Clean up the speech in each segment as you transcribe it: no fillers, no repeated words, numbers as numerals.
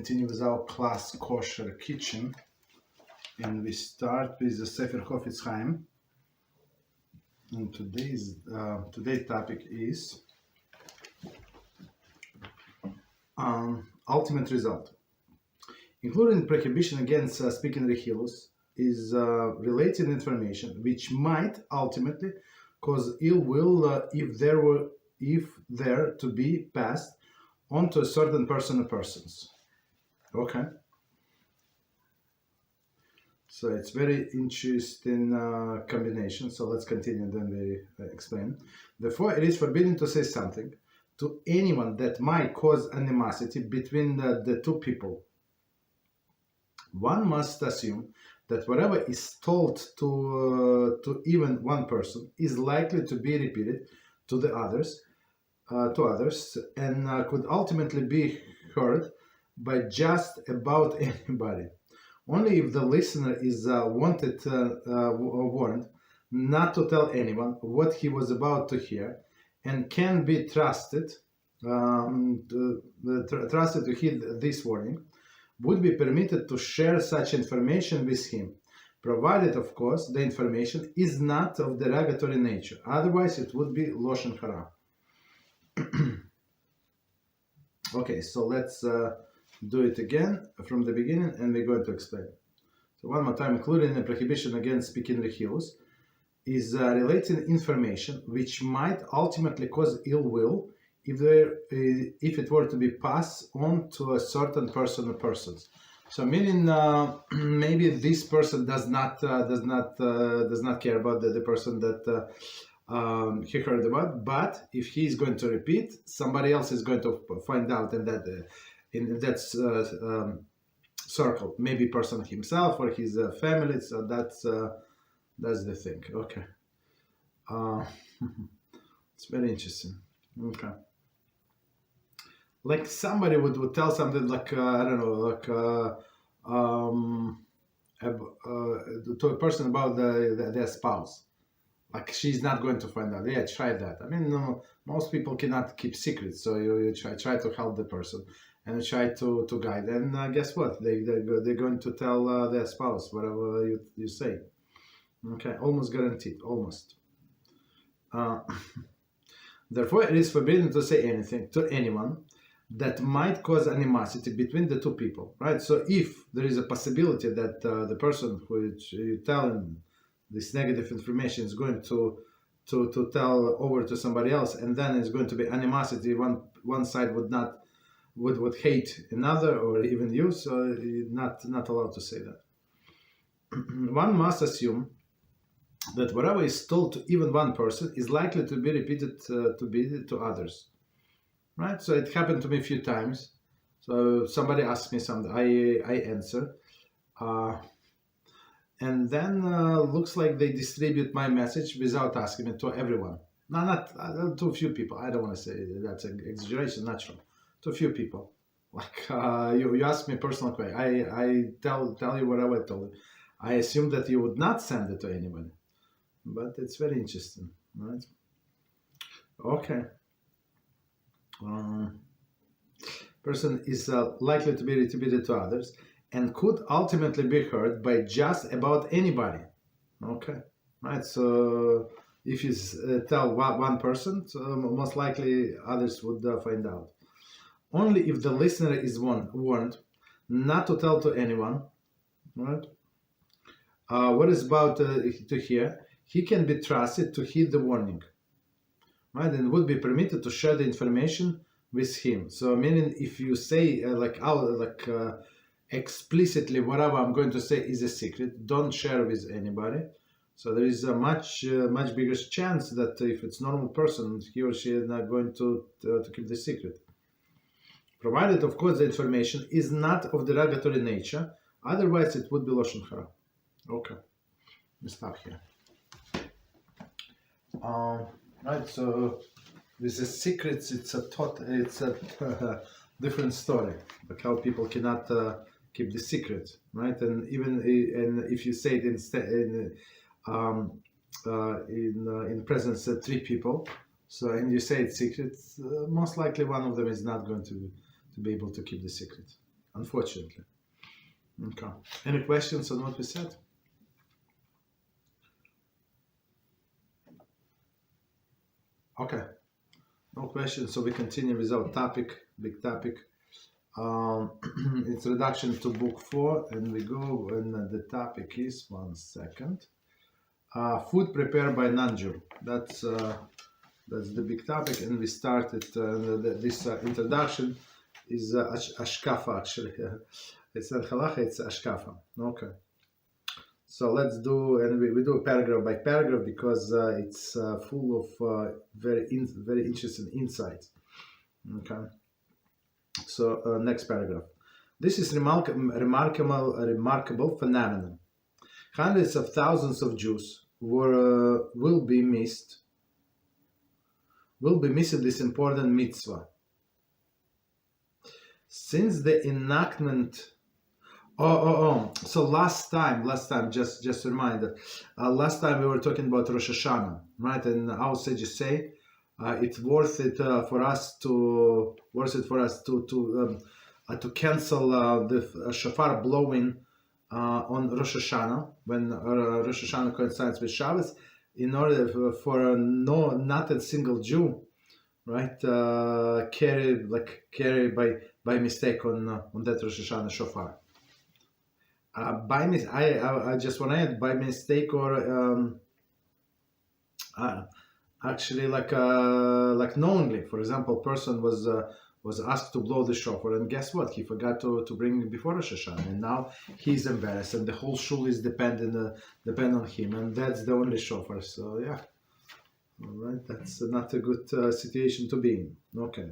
continue with our class Kosher Kitchen, and we start with the Sefer Chofetz Chaim. And today's topic is ultimate result, including prohibition against speaking Halachos, is related information which might ultimately cause ill will if there to be passed on to a certain person or persons. Okay. So it's very interesting combination. So let's continue and then we explain. Therefore, it is forbidden to say something to anyone that might cause animosity between the two people. One must assume that whatever is told to even one person is likely to be repeated to the others, and could ultimately be heard by just about anybody. Only if the listener is warned not to tell anyone what he was about to hear, and can be trusted to heed this warning, would be permitted to share such information with him, provided, of course, the information is not of derogatory nature. Otherwise, it would be lashon hara. Okay, so let's do it again from the beginning, and we're going to explain. So one more time, including the prohibition against speaking Halachos, is relating information which might ultimately cause ill will if it were to be passed on to a certain person or persons. So meaning maybe this person does not care about the person that he heard about, but if he is going to repeat, somebody else is going to find out in that circle, maybe person himself or his family. So that's the thing. Okay. It's very interesting. Okay. Like somebody would tell something like I don't know, like to a person about their spouse. Like she's not going to find out. Yeah, try that. I mean, no, most people cannot keep secrets, so you try to help the person and try to guide. And guess what? They're going to tell their spouse whatever you say. Okay, almost guaranteed, almost. Therefore, it is forbidden to say anything to anyone that might cause animosity between the two people, right? So if there is a possibility that the person who you telling this negative information is going to tell over to somebody else, and then it's going to be animosity, one side would hate another or even you, so you're not allowed to say that. One must assume that whatever is told to even one person is likely to be repeated to others, right? So it happened to me a few times. So somebody asked me something, I answer, and then looks like they distribute my message without asking it to everyone. No, not to a few people. I don't want to say that's an exaggeration, natural. To a few people. Like you ask me personal question, I tell you whatever I told you. I assume that you would not send it to anybody. But it's very interesting, right? Okay. Person is likely to be repeated to others and could ultimately be heard by just about anybody. Okay, right? So if you tell one person, most likely others would find out. Only if the listener is warned not to tell to anyone, right? What is about to hear, he can be trusted to heed the warning, right? And would be permitted to share the information with him. So meaning if you say explicitly whatever I'm going to say is a secret, don't share with anybody. So there is a much bigger chance that if it's normal person, he or she is not going to keep the secret. Provided, of course, the information is not of derogatory nature, otherwise it would be lashon hara. Okay, we stop here. Right, so with the secrets, it's a different story, like how people cannot keep the secret, right? And even if you say it in presence of three people, so and you say it's secret, most likely one of them is not going to be able to keep the secret. unfortunately. Okay. Any questions on what we said? Okay. No questions. So we continue with our topic, big topic. Introduction to book 4, and we go, and the topic is, one second, food prepared by non-Jew. That's the big topic, and we started this introduction is ashkafa, actually. It's not halacha, it's ashkafa. Okay. So let's do, and we do paragraph by paragraph because it's full of very interesting insights. Okay. So next paragraph. This is remarkable phenomenon. Hundreds of thousands of Jews will be missing this important mitzvah. Since the enactment. So last time, just a reminder. Last time we were talking about Rosh Hashanah, right? And our sages say it's worth it for us to cancel the shofar blowing on Rosh Hashanah when Rosh Hashanah coincides with Shabbos, in order for not a single Jew, right, carry by mistake on that Rosh Hashanah shofar. I just want to add, by mistake or actually like knowingly. For example, person was asked to blow the shofar, and guess what? He forgot to bring it before Rosh Hashanah, and now he's embarrassed, and the whole shul is depend on him, and that's the only shofar. So yeah, all right, that's not a good situation to be in. Okay.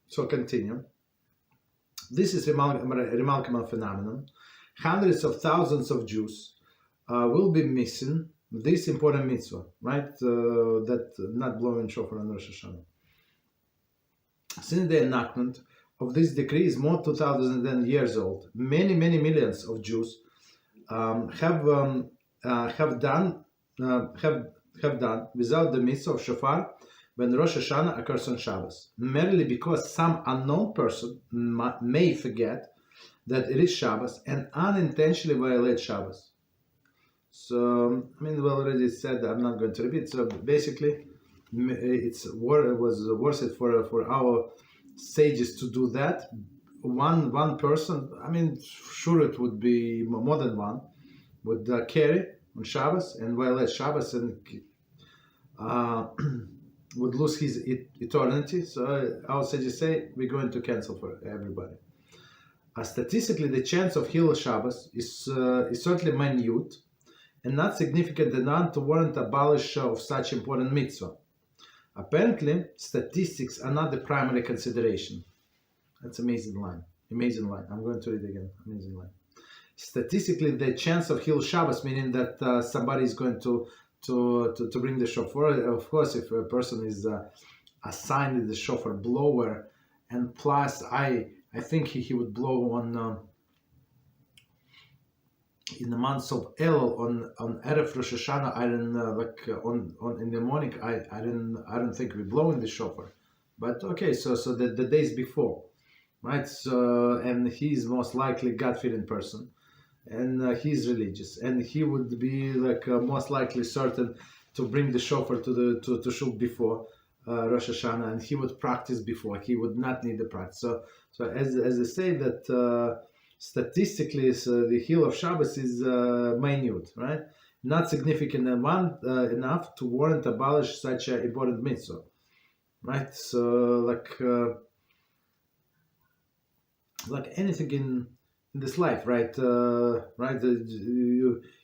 So continue. This is a remarkable phenomenon. Hundreds of thousands of Jews will be missing this important mitzvah, right? That not blowing shofar on Rosh Hashanah. Since the enactment of this decree is more 2,000 years old, many millions of Jews have done without the mitzvah of shofar when Rosh Hashanah occurs on Shabbos, merely because some unknown person may forget that it is Shabbos and unintentionally violate Shabbos. So, I mean, we already said that, I'm not going to repeat. So basically, it was worth it for our sages to do that. One person, I mean, sure it would be more than one, would carry on Shabbos and violate Shabbos and would lose his eternity. So our sages say we're going to cancel for everybody. Statistically, the chance of Hilul Shabbos is certainly minute and not significant enough to warrant abolish of such important mitzvah. Apparently, statistics are not the primary consideration. That's amazing line. Amazing line. I'm going to read again. Amazing line. Statistically, the chance of Hilul Shabbos, meaning that somebody is going to bring the shofar. Of course, if a person is assigned the shofar blower, and plus I think he would blow on in the months of El on Erev Rosh Hashanah. I don't on in the morning. I don't think we blow in the shofar, but okay. So the days before, right? So, and he's most likely God-fearing person, and he's religious, and he would be most likely certain to bring the shofar to shul before Rosh Hashanah, and he would practice before. He would not need the practice. So as I say that statistically, the Hilul of Shabbos is minute, right? Not significant enough to warrant abolish such an important mitzvah, right? So like anything in this life, right?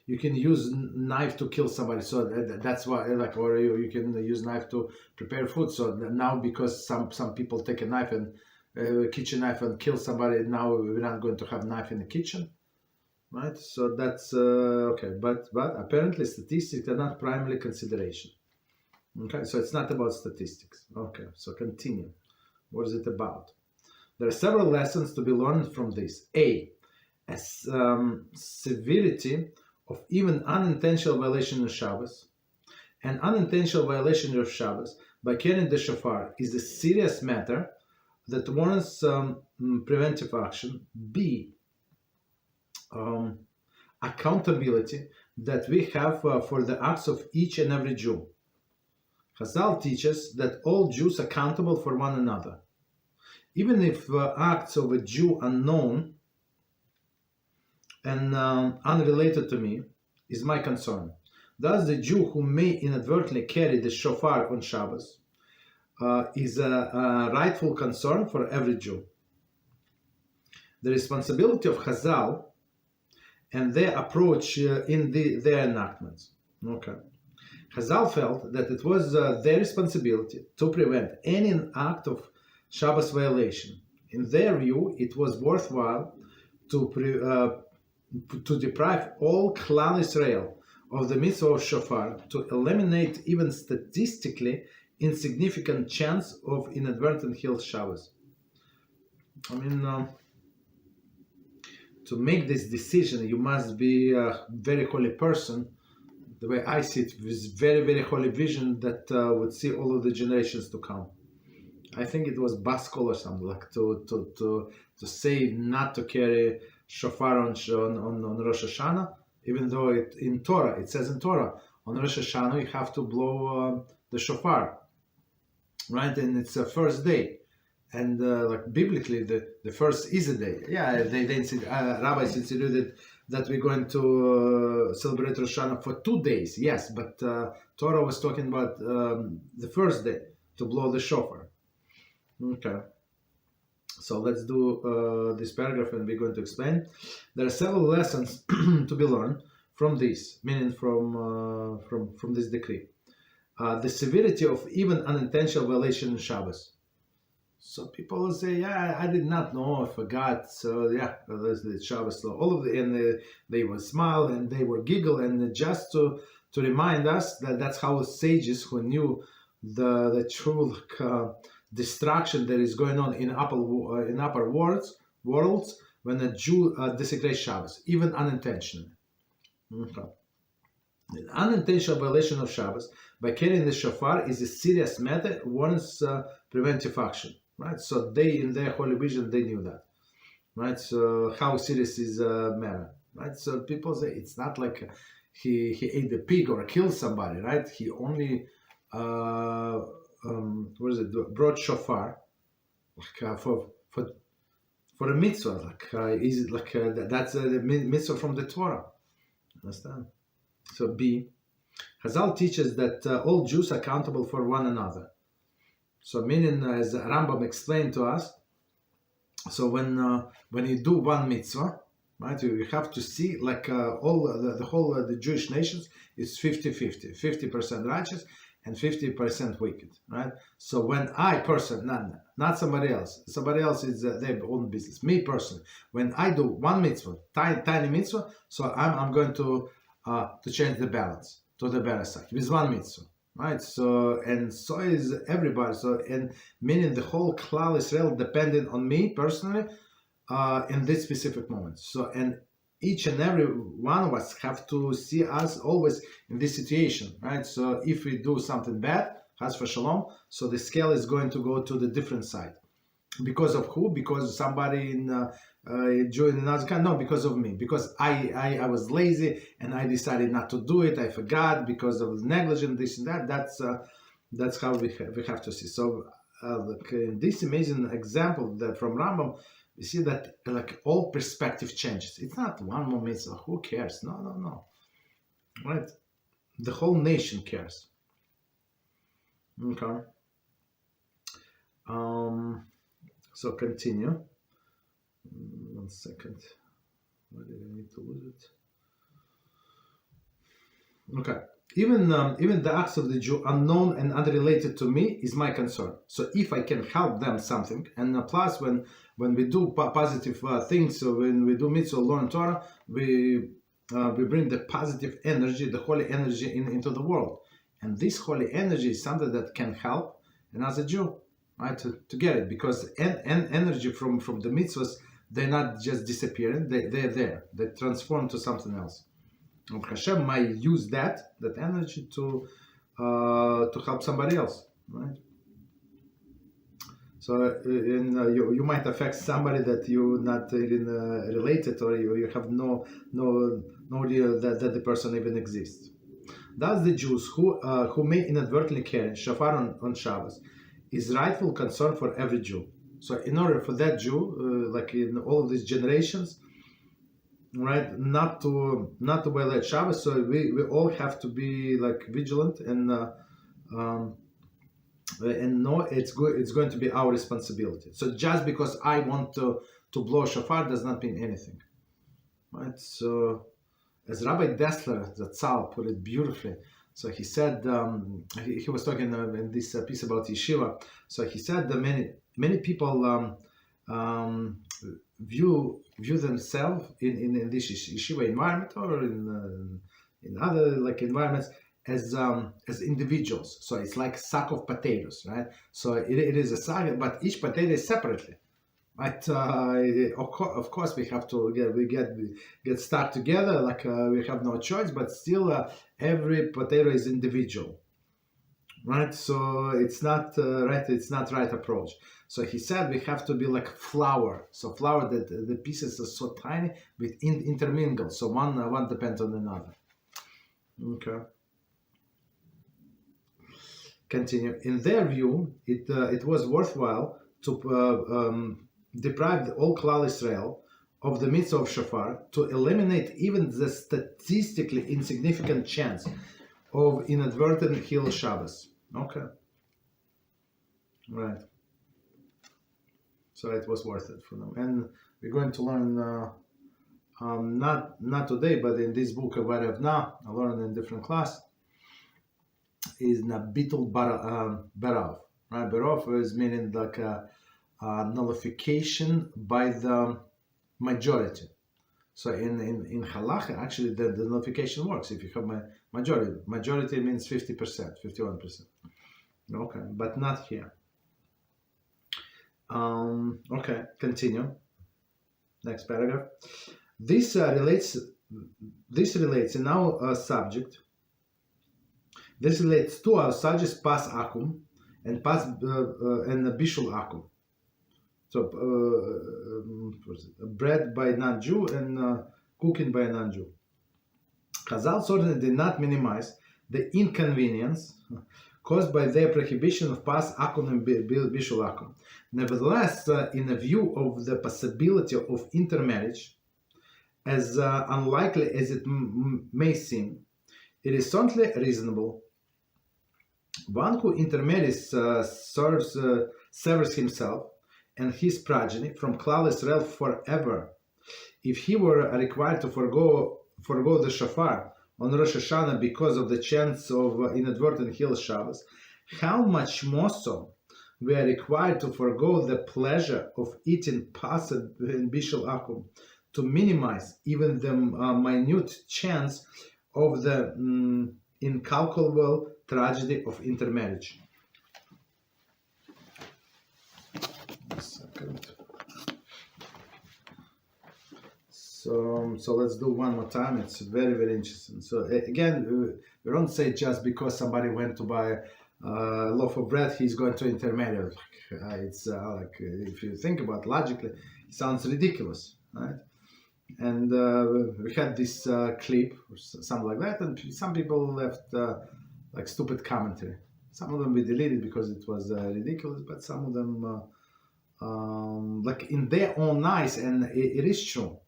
You can use knife to kill somebody, so that's why, or you can use knife to prepare food. So now, because some people take a knife and kitchen knife and kill somebody, now we're not going to have knife in the kitchen, right? So that's okay. But apparently statistics are not primary consideration. Okay, so it's not about statistics. Okay, so continue. What is it about? There are several lessons to be learned from this. Severity of even unintentional violation of Shabbos. An unintentional violation of Shabbos by carrying the shofar is a serious matter that warrants preventive action. B, accountability that we have for the acts of each and every Jew. Chazal teaches that all Jews are accountable for one another. Even if acts of a Jew are known and unrelated to me, is my concern. Thus, the Jew who may inadvertently carry the shofar on Shabbos is a rightful concern for every Jew. The responsibility of Chazal and their approach in their enactments. Okay. Chazal felt that it was their responsibility to prevent any act of Shabbos violation. In their view, it was worthwhile to deprive all Klal Israel of the mitzvah of shofar, to eliminate even statistically insignificant chance of inadvertent Hil Shabbos. I mean, to make this decision, you must be a very holy person. The way I see it, with very, very holy vision that would see all of the generations to come. I think it was Baskol or something, like to say not to carry shofar on Rosh Hashanah, even though in Torah, it says in Torah, on Rosh Hashanah you have to blow the shofar, right? And it's the first day. And like biblically, the first is a day. Yeah, they rabbis instituted that we're going to celebrate Rosh Hashanah for 2 days. Yes, but Torah was talking about the first day to blow the shofar. Okay. So let's do this paragraph, and we're going to explain. There are several lessons to be learned from this, meaning from this decree. The severity of even unintentional violation in Shabbos. So people will say, yeah, I did not know, I forgot. So yeah, there's the Shabbos law. All of and they will smile and they will giggle, and just to remind us that that's how sages who knew the true destruction that is going on in upper worlds when a Jew desecrates Shabbos, even unintentionally. Okay. An unintentional violation of Shabbos by carrying the shofar is a serious matter, warrants preventive action. Right, so they, in their holy vision, they knew that. Right, so how serious is a matter? Right, so people say it's not like he ate a pig or killed somebody. Right, he only brought shofar like, for a mitzvah. Like is it like that's the mitzvah from the Torah? Understand? So B, Chazal teaches that all Jews are accountable for one another. So meaning, as Rambam explained to us, so when you do one mitzvah, right, you have to see like all the whole the Jewish nations is 50-50, 50% righteous and 50% wicked, right? So when I person, not somebody else is their own business. Me personally, when I do one mitzvah, tiny mitzvah, so I'm going to change the balance to the better side with one mitzvah. Right, so is everybody. So and meaning the whole Klal Israel depending on me personally in this specific moment. So and each and every one of us have to see us always in this situation, right? So if we do something bad, Chas v'shalom, so the scale is going to go to the different side. Because of who? Because somebody in joined another kind? No, because of me. Because I was lazy and I decided not to do it. I forgot because of negligence, this and that. That's how we have to see. So in this amazing example that from Rambam, we see that like all perspective changes. It's not one more mitzvah. Who cares? No. Right? The whole nation cares. Okay. So continue. 1 second. Why did I need to lose it? Okay. Even the acts of the Jew unknown and unrelated to me is my concern. So if I can help them something, and plus when we do positive things, so when we do mitzvah, learn Torah, we bring the positive energy, the holy energy into the world, and this holy energy is something that can help another Jew, right, to get it, because energy from the mitzvahs, they're not just disappearing, they're there, they transform to something else. And HaShem might use that energy to help somebody else, right? So you might affect somebody that you not even related, or you have no idea that the person even exists. Thus, the Jews who may inadvertently carry shofar on Shabbos is rightful concern for every Jew. So, in order for that Jew, like in all of these generations, right, not to violate Shabbos, so we all have to be like vigilant and know it's going to be our responsibility. So just because I want to blow shofar does not mean anything, right? So as Rabbi Dessler, the Tzal, put it beautifully, so he said, he was talking in this piece about yeshiva, so he said that many people view themselves in this yeshiva environment or in other like environments as individuals. So it's like a sack of potatoes, right? So it is a sack, but each potato is separately, right? Of course we have to get stuck together, like we have no choice, but still every potato is individual, right? So it's not right. It's not right approach. So he said we have to be like flour. So flour that the pieces are so tiny, but intermingle. So one depends on another. Okay. Continue. In their view, it was worthwhile to deprive all Klal Israel of the mitzvah of shofar, to eliminate even the statistically insignificant chance of inadvertent Hil Shabbos. Okay. Right. So it was worth it for them. And we're going to learn, not today, but in this book of Avraham, I learned in different class, is Nabitul Barav. Right? Barav is meaning like a nullification by the majority. So in Halachah, actually, the nullification works if you have majority. Majority means 50%, 51%. Okay, but not here. Okay, continue. Next paragraph. This relates in our subject. This relates to our subjects pas Akum and pas and Bishul Akum. So bread by non-Jew and cooking by a non-Jew. Chazal certainly did not minimize the inconvenience caused by their prohibition of pas Akum and Bishul Akum. Nevertheless, in a view of the possibility of intermarriage, as unlikely as it may seem, it is certainly reasonable. One who intermarries severs himself and his progeny from Klal Israel forever. If he were required to forego the shofar on Rosh Hashanah because of the chance of inadvertent Hil Shabbos, how much more so we are required to forego the pleasure of eating pas and Bishul Akum to minimize even the minute chance of the incalculable tragedy of intermarriage. So let's do one more time. It's very, very interesting. So again, we don't say just because somebody went to buy a loaf of bread, he's going to intermarry. It's like if you think about it logically, it sounds ridiculous, right? And we had this clip or something like that, and some people left like stupid commentary. Some of them we deleted because it was ridiculous, but some of them like in their own eyes, and it is true.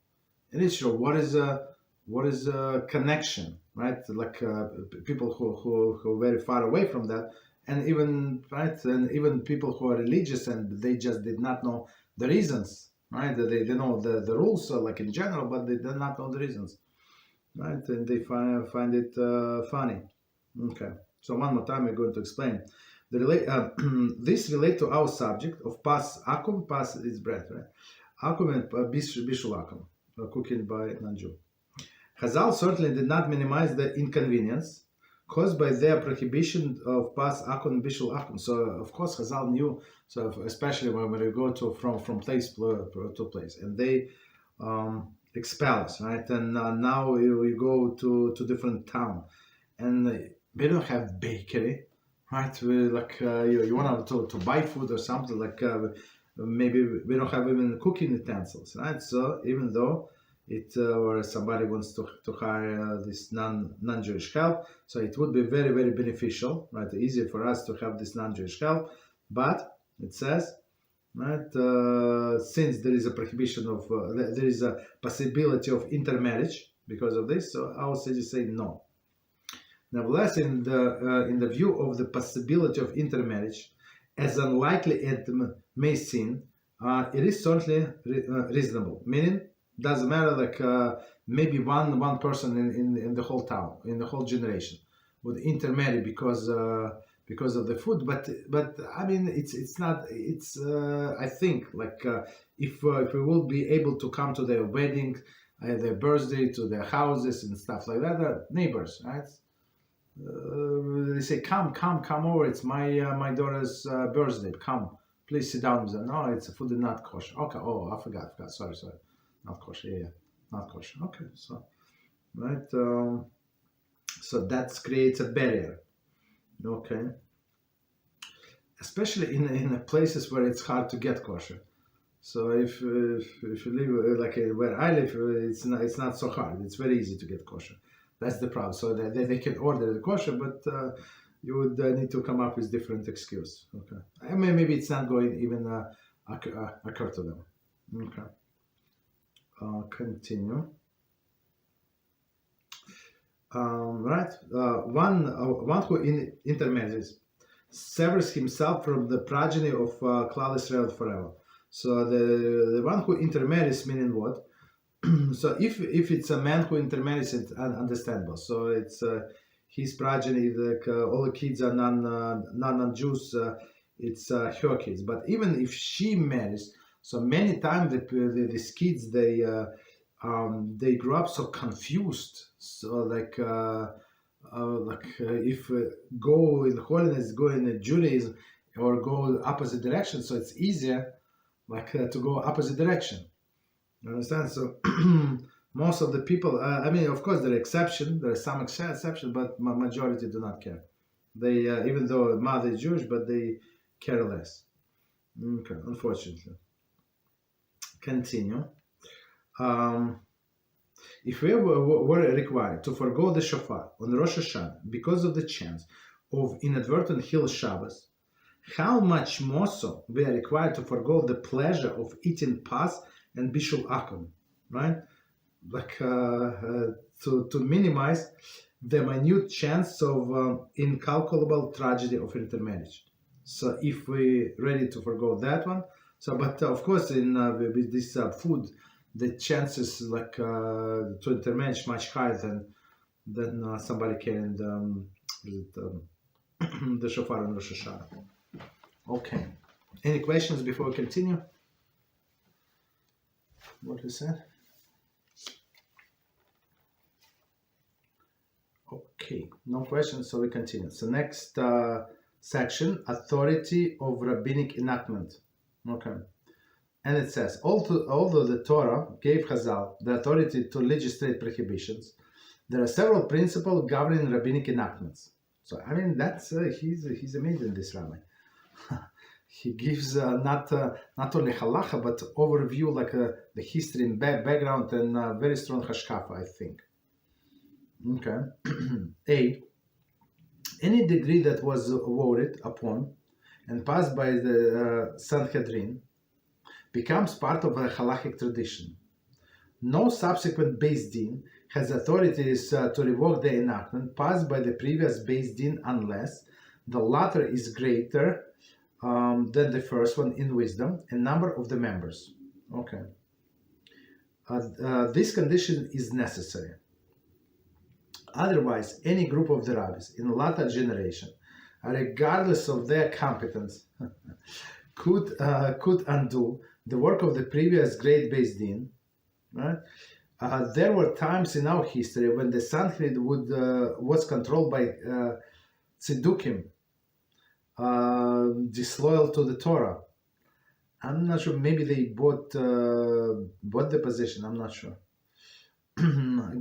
It is true. What is a connection, right? Like people who are very far away from that, and even people who are religious and they just did not know the reasons, right? They know the rules like in general, but they did not know the reasons, right? And they find it funny. Okay. So one more time, we're going to explain. This relates to our subject of pas Akum. Pas is bread, right? Akum and Bishul Akum. Cooking by non-Jew. Chazal certainly did not minimize the inconvenience caused by their prohibition of pas Akum and Bishul Akum. So of course Chazal knew. So especially when we go from place to place, and they expel us, right? And now we go to different town, and we don't have bakery, right? You want to buy food or something, maybe we don't have even cooking utensils, right? So even though or somebody wants to hire this non-Jewish help, so it would be very, very beneficial, right? Easier for us to have this non-Jewish help, but it says, right, since there is a prohibition of there is a possibility of intermarriage because of this, so our sages say no. Nevertheless, in the view of the possibility of intermarriage, as unlikely as it may seem, it is certainly reasonable. Meaning, doesn't matter, maybe one person in the whole town, in the whole generation, would intermarry because of the food. But I mean, it's not. It's I think if we will be able to come to their wedding, their birthday, to their houses and stuff like that, they're neighbors, right? They say, come over. It's my daughter's birthday. Come, please sit down with them. No, it's a food not kosher. Okay. Oh, I forgot. Sorry. Not kosher. Yeah, not kosher. Okay. So, right. So that creates a barrier. Okay. Especially in places where it's hard to get kosher. So if you live where I live, it's not so hard. It's very easy to get kosher. That's the problem. So they can order the kosher, but you would need to come up with different excuse. Okay. I mean, maybe it's not going even occur to them. Okay. Continue. Right. One who intermarries severs himself from the progeny of Klal Israel forever. So the one who intermarries, meaning what? So if it's a man who intermarries, it's understandable. So it's his progeny, all the kids are non-Jews, it's her kids. But even if she marries, so many times these kids they grow up so confused. So if go in holiness, go in Judaism, or go opposite direction, so it's easier to go opposite direction. You understand? So most of the people, I mean, of course, there are exceptions. There are some exceptions, but majority do not care. They, even though mother is Jewish, but they care less. Okay, unfortunately. Continue. If we were required to forego the shofar on Rosh Hashanah because of the chance of inadvertent Hil Shabbos, how much more so we are required to forego the pleasure of eating pas and Bishul Akum, right? To minimize the minute chance of incalculable tragedy of intermarriage. So if we ready to forego that one, so but of course with this food, the chances to intermarriage much higher than somebody carrying the shofar and Rosh Hashanah. Okay. Any questions before we continue? What we said? Okay, no questions, so we continue. So next section, authority of rabbinic enactment. Okay. And it says, although the Torah gave Chazal the authority to legislate prohibitions, there are several principles governing rabbinic enactments. So, I mean, that's he's amazing, this rabbi. He gives not only Halachah, but overview the history and background and very strong hashkafa, I think. Okay. A. Any decree that was voted upon and passed by the Sanhedrin becomes part of a halachic tradition. No subsequent Beis Din has authorities to revoke the enactment passed by the previous Beis Din unless the latter is greater than the first one in wisdom and number of the members. Okay. This condition is necessary. Otherwise, any group of the rabbis in the latter generation, regardless of their competence, could undo the work of the previous great Beis Din. Right? There were times in our history when the Sanhedrin was controlled by Tzedukim, disloyal to the Torah. I'm not sure. Maybe they bought the position. I'm not sure.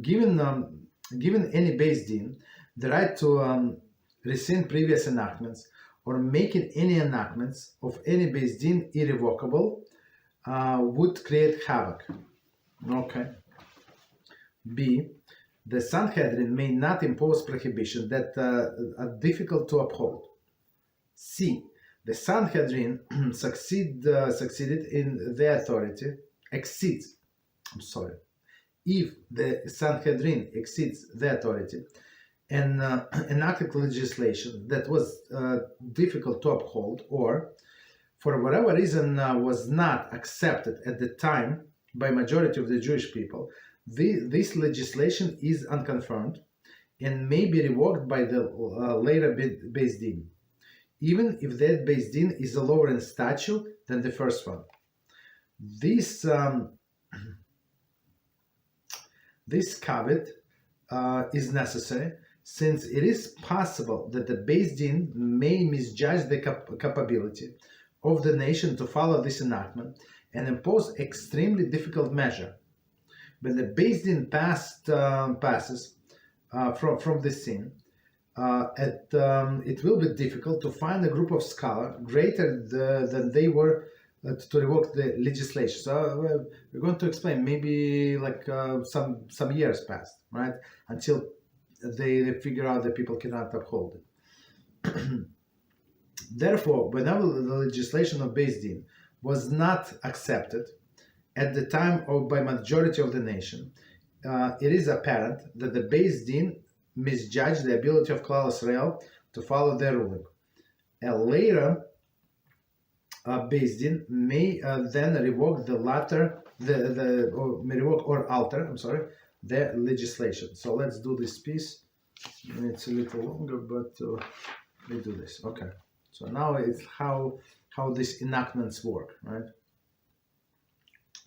Given any Beis Din the right to rescind previous enactments, or making any enactments of any Beis Din irrevocable would create havoc. Okay. B. The Sanhedrin may not impose prohibitions that are difficult to uphold. C. The Sanhedrin succeeded in their authority, if the Sanhedrin exceeds their authority and enacted legislation that was difficult to uphold, or for whatever reason was not accepted at the time by majority of the Jewish people, this legislation is unconfirmed and may be revoked by the later Beis Din, even if that Beis Din is lower in stature than the first one. This caveat is necessary, since it is possible that the Beis Din may misjudge the capability of the nation to follow this enactment and impose extremely difficult measure. When the Beis Din passes from the scene, it will be difficult to find a group of scholars greater than they were to revoke the legislation. So we're going to explain, maybe like some years passed, right, until they figure out that people cannot uphold it. Therefore, whenever the legislation of Beis Din was not accepted at the time or by majority of the nation, it is apparent that the Beis Din misjudged the ability of Klal Yisrael to follow their ruling. A later Beis Din may then revoke or alter the legislation. So let's do this piece. It's a little longer, but we do this. Okay. So now it's how these enactments work, right?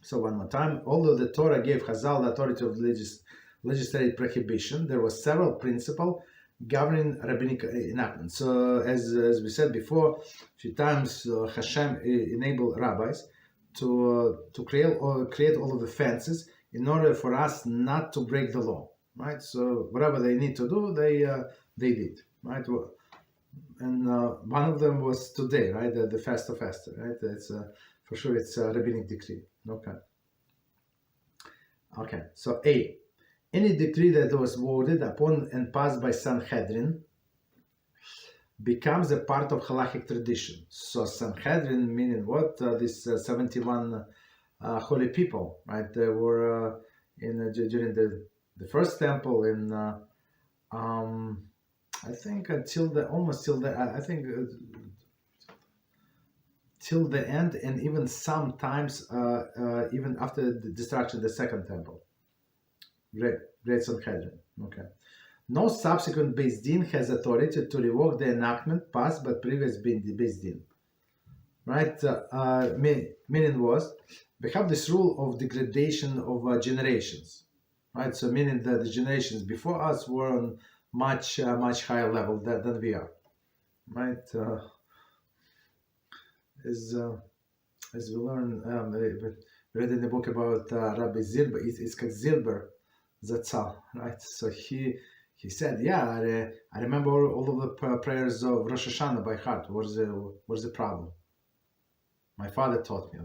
So one more time, although the Torah gave Chazal the authority of legislative prohibition, there were several principles governing rabbinic enactments. So as we said before, a few times, HaShem enabled rabbis to create all of the fences in order for us not to break the law, right? So whatever they need to do, they did, right? And one of them was today, right? The fast of Esther, right? It's for sure it's a rabbinic decree. Okay. So A. Any decree that was voted upon and passed by Sanhedrin becomes a part of halachic tradition. So Sanhedrin meaning what? These 71 holy people, right? They were during the first temple in I think till the end, and even sometimes even after the destruction of the second temple. Great Sanhedrin. Okay. No subsequent Beis Din has authority to revoke the enactment passed by previous Beis Din. Right? Meaning was, we have this rule of degradation of generations. Right? So meaning that the generations before us were on much higher level than we are. Right? As we learn, we read in the book about Rabbi Zilber, Itzchak Zilber, Zatzal, right? So he said, I remember all of the prayers of Rosh Hashanah by heart. What's the problem? My father taught me,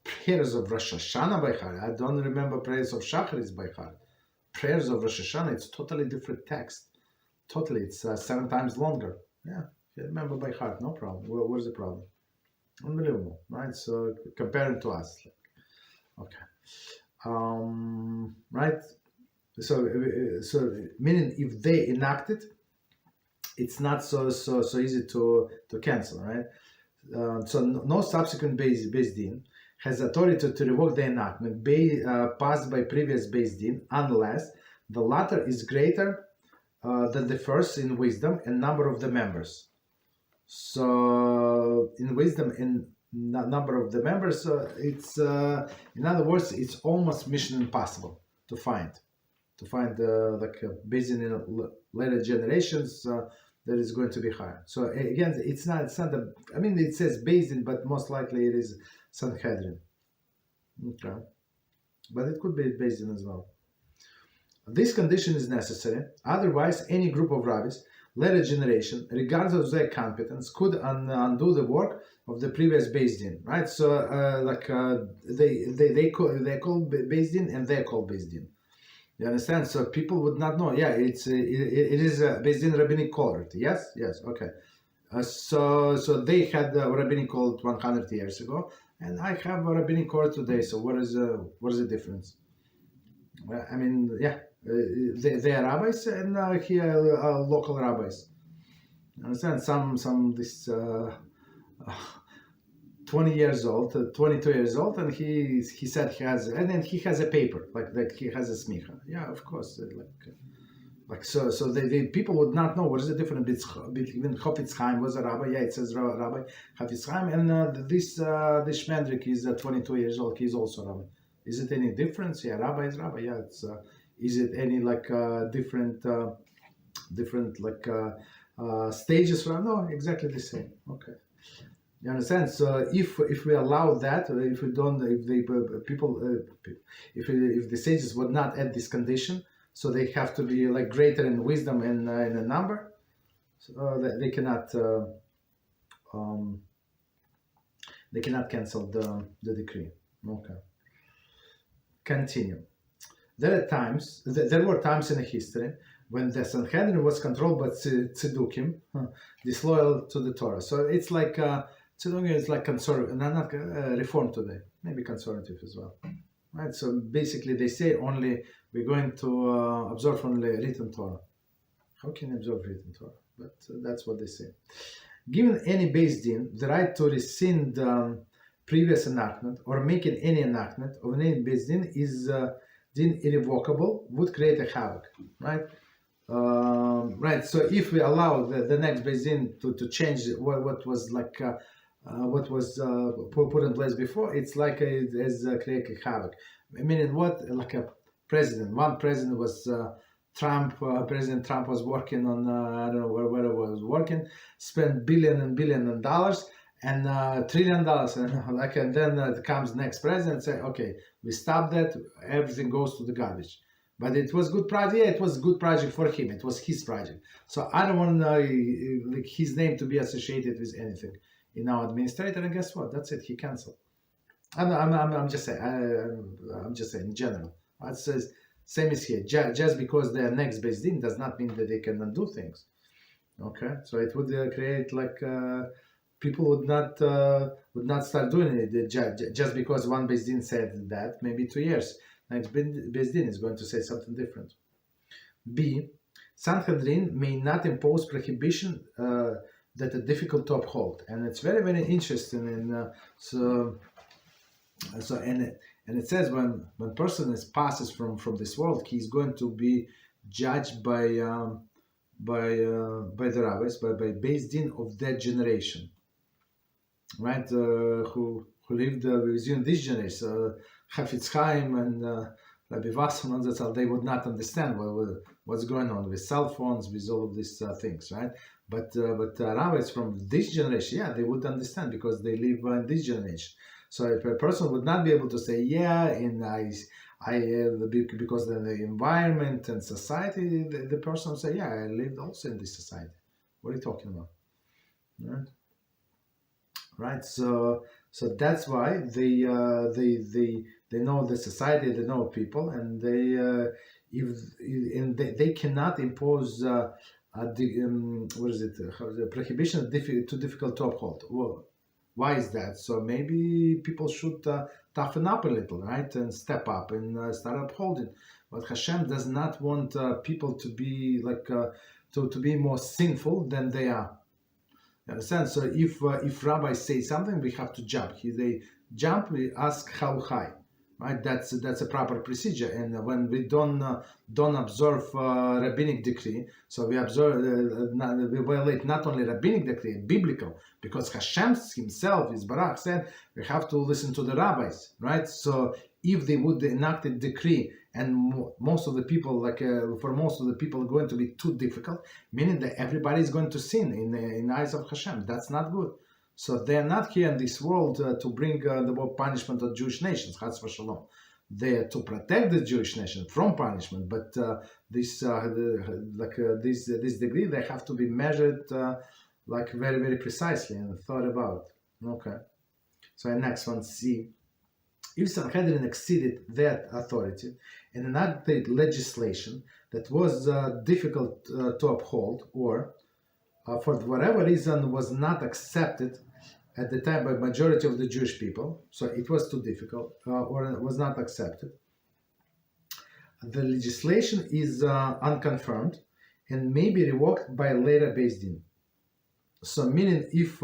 prayers of Rosh Hashanah by heart. I don't remember prayers of Shacharis by heart. Prayers of Rosh Hashanah, it's totally different text. Totally, it's 7 times longer. Yeah, you remember by heart, no problem. Where's the problem? Unbelievable, right? So comparing to us, okay. Right? So meaning if they enact it, it's not so easy to cancel, right? So no subsequent Beis Din has authority to revoke the enactment passed by previous Beis Din unless the latter is greater than the first in wisdom and number of the members. So in wisdom and number of the members, it's in other words, it's almost mission impossible to find like Beis Din in later generations that is going to be higher. So again, it's not I mean, it says Beis Din, but most likely it is Sanhedrin. Okay, but it could be Beis Din as well. This condition is necessary. Otherwise, any group of rabbis later generation, regardless of their competence, could undo the work of the previous Beis Din, right? So they call Beis Din and they're called Beis Din. You understand? So people would not know. Yeah, it is Beis Din Rabbinic called. Yes, okay. So they had a Rabbinic called 100 years ago, and I have a Rabbinic called today. So what is the difference? I mean, yeah, they are rabbis, and here are local rabbis. You understand? Some this 20 years old, 22 years old, and he said he has, and then he has a paper like he has a smicha. Yeah, of course, so the people would not know what is the difference between Chofetz Chaim was a rabbi. Yeah, it says Rabbi Chofetz Chaim, and this Shmendrik is 22 years old. He's also a rabbi. Is it any difference? Yeah, rabbi is rabbi. Yeah, it's. Is it any different stages from? No, exactly the same. Okay. You understand? So if we allow that, if we don't, if the people, if the sages would not add this condition, so they have to be greater in wisdom and in a number, so they cannot cancel the decree. Okay. Continue. There were times in the history when the Sanhedrin was controlled by Tzedukim, disloyal to the Torah. So it's like Tzedukim is like conservative, not reform today, maybe conservative as well, right? So basically, they say only we're going to observe only written Torah. How can you observe written Torah? But that's what they say. Given any Beis Din the right to rescind previous enactment or making any enactment of any Beis Din is din irrevocable, would create a havoc, right? Right. So if we allow the next Beis Din to change what was what was put in place before, it's like it has created a havoc. I mean, what like a president? One president was Trump. President Trump was working on I don't know where it was working, spent billion and dollars. And $1 trillion, and then comes next president and say, okay, we stop that, everything goes to the garbage. But it was good project. Yeah, it was a good project for him. It was his project. So I don't want his name to be associated with anything in our administrator. And guess what? That's it. He canceled. I'm just saying. I'm just saying in general. It says same as here. Just because they're next Beis Din does not mean that they can undo things. Okay, so it would create people would not start doing it just because one Beis Din said that. Maybe 2 years, next Beis Din is going to say something different. B. Sanhedrin may not impose prohibition that are difficult to uphold, and it's very interesting. And and it says when person passes from this world, he's going to be judged by the rabbis, by Beis Din of that generation. Right, who lived within this generation, Chofetz Chaim and Rabbi Wasserman, that's how they would not understand what's going on with cell phones, with all of these things, right? But rabbis from this generation, yeah, they would understand because they live in this generation. So if a person would not be able to say, yeah, because of the environment and society, the person would say, yeah, I lived also in this society. What are you talking about? Right? Right, so that's why they know the society, they know people, and they cannot impose prohibition too difficult to uphold. Well, why is that? So maybe people should toughen up a little, right, and step up and start upholding. But HaShem does not want people to be to be more sinful than they are. You understand? So if rabbis say something, we have to jump. If they jump, we ask how high, right? That's a proper procedure. And when we don't observe rabbinic decree, so we we violate not only rabbinic decree, biblical, because HaShem himself is Barak said we have to listen to the rabbis, right? So if they would enact a decree and most of the people, for most of the people, going to be too difficult, meaning that everybody is going to sin in the eyes of HaShem. That's not good. So they are not here in this world to bring the punishment of Jewish nations, Chas v'Shalom. there to protect the Jewish nation from punishment, but this degree, they have to be measured like very, very precisely and thought about. Okay. So next one, C. If Sanhedrin exceeded that authority and enacted legislation that was difficult to uphold, or for whatever reason was not accepted at the time by majority of the Jewish people, so it was too difficult or it was not accepted, the legislation is unconfirmed and may be revoked by later Beis Din. So meaning if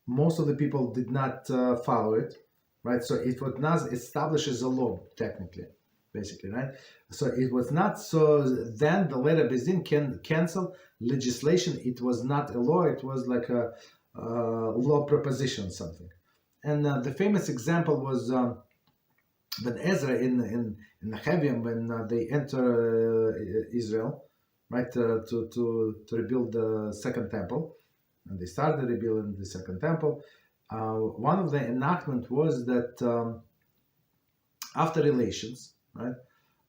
most of the people did not follow it, right? So it was not established as a law, technically, basically, right? So it was not, so then the later Beis Din can cancel legislation. It was not a law, it was like a law proposition, something. And the famous example was when Ezra in Nehemiah, when they enter Israel, right, to rebuild the second temple, and they started rebuilding the second temple. One of the enactment was that after relations, right,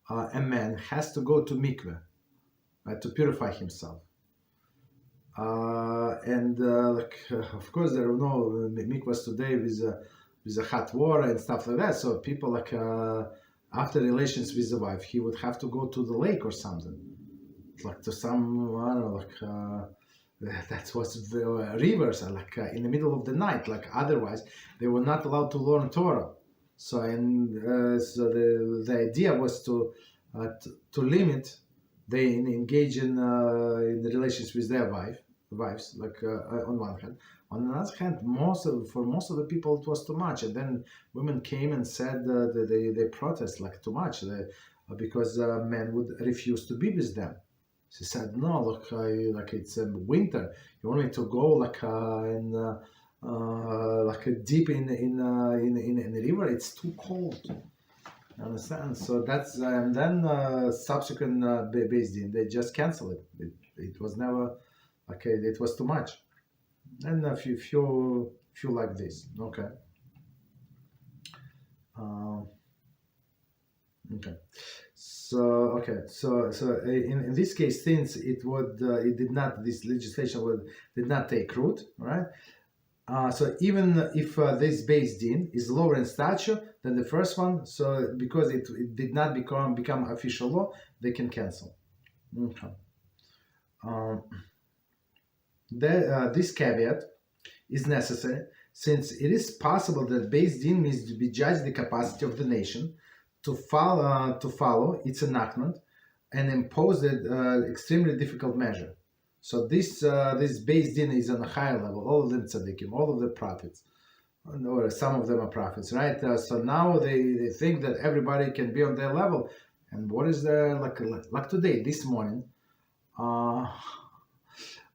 a man has to go to Mikveh, right, to purify himself. Of course, there are no mikvahs today with a hot water and stuff like that. So people after relations with the wife, he would have to go to the lake or something, like to some, I don't know, that was rivers, in the middle of the night. Like otherwise, they were not allowed to learn Torah. So so the idea was to limit. They engage in the relations with their wives, on one hand. On the other hand, for most of the people it was too much, and then women came and said that they protest like too much because men would refuse to be with them. She said, "No, look, it's winter. You want me to go deep in the river? It's too cold." You understand? So that's and then subsequent Beis Din, they just cancel it. It was never it was too much. And a few like this. Okay. Okay. So in this case, since this legislation did not take root, right? So even if this Beis Din is lower in stature than the first one, so because it did not become official law, they can cancel. Okay. This caveat is necessary since it is possible that Beis Din needs to be judged the capacity of the nation to follow its enactment and impose an extremely difficult measure. So this Beis Din is on a higher level. All of them tzaddikim, all of the prophets, or some of them are prophets, right? So now they think that everybody can be on their level. And what is there like today, this morning?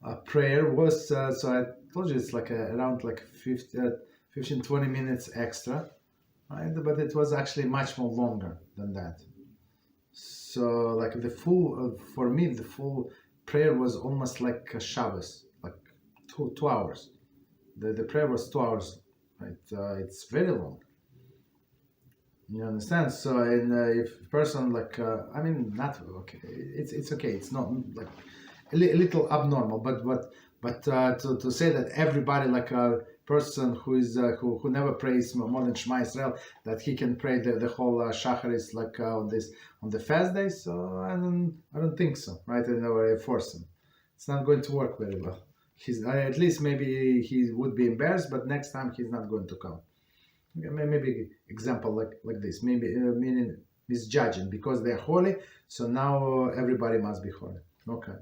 A prayer was so I told you it's around 15-20 minutes extra, right? But it was actually much more longer than that. So the full for me the full prayer was almost like a Shabbos, like two hours. The prayer was 2 hours, right? It's very long. You understand? So if a person not okay, it's okay. It's not a little abnormal, but to say that everybody a person who is who never prays more than Shema Israel, that he can pray the whole Shacharis on the fast day. So I don't think so, right? I force him. It's not going to work very well. At least maybe he would be embarrassed, but next time he's not going to come. Maybe example like this, maybe meaning misjudging because they're holy, so now everybody must be holy. Okay.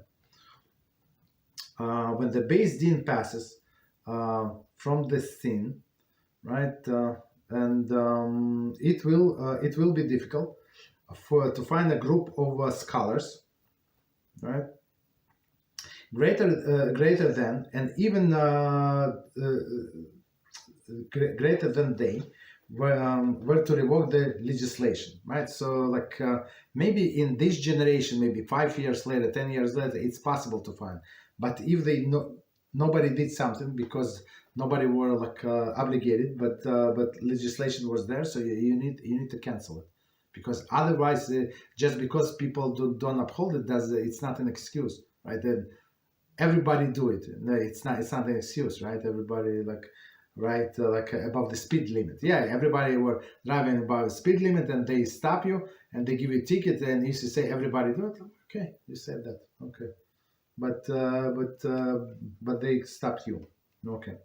When the Beis Din passes from the sin, right, and it will be difficult to find a group of scholars, right, greater than and even greater than they were to revoke the legislation, right? So maybe in this generation, maybe 5 years later, 10 years later, it's possible to find. But if nobody did something because nobody were like obligated, but legislation was there, so you need to cancel it, because otherwise, just because people don't uphold it, it's not an excuse, right? Then everybody do it. No, it's not an excuse, right? Everybody above the speed limit. Yeah, everybody were driving above the speed limit, and they stop you and they give you a ticket, and you say everybody do it. Okay, you said that. Okay, but they stopped you. Okay.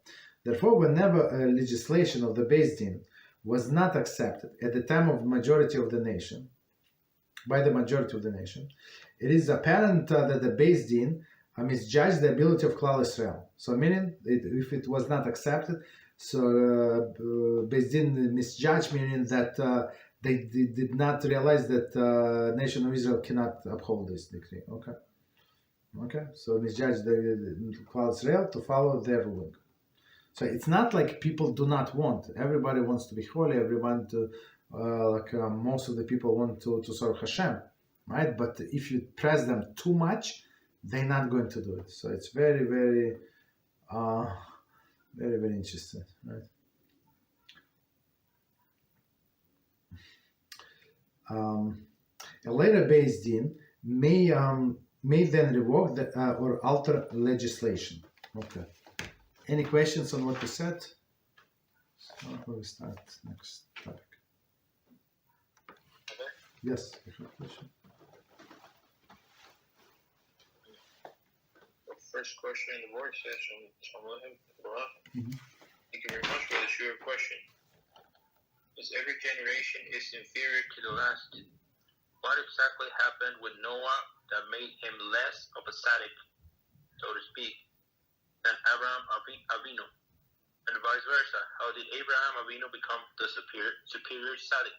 Therefore, whenever a legislation of the Beis Din was not accepted at the time of majority of the nation, by the majority of the nation, it is apparent that the Beis Din misjudged the ability of Klal Israel. So, meaning, if it was not accepted, so Beis Din misjudged, meaning that they did not realize that nation of Israel cannot uphold this decree. Okay, so misjudged the Klal Israel to follow their ruling. So it's not like people do not want. Everybody wants to be holy. Everyone to most of the people want to serve HaShem, right? But if you press them too much, they're not going to do it. So it's very, very, very, very interesting, right? A later Beis Din may then revoke or alter legislation. Okay. Any questions on what we said? So we start next topic. Okay. Yes, you have a question. The first question in the word session, Mhm. Thank you very much for the Shiur question. As every generation is inferior to the last, what exactly happened with Noah that made him less of a tzaddik, so to speak, than Avraham Avinu, and vice versa? How did Avraham Avinu become the superior tzaddik?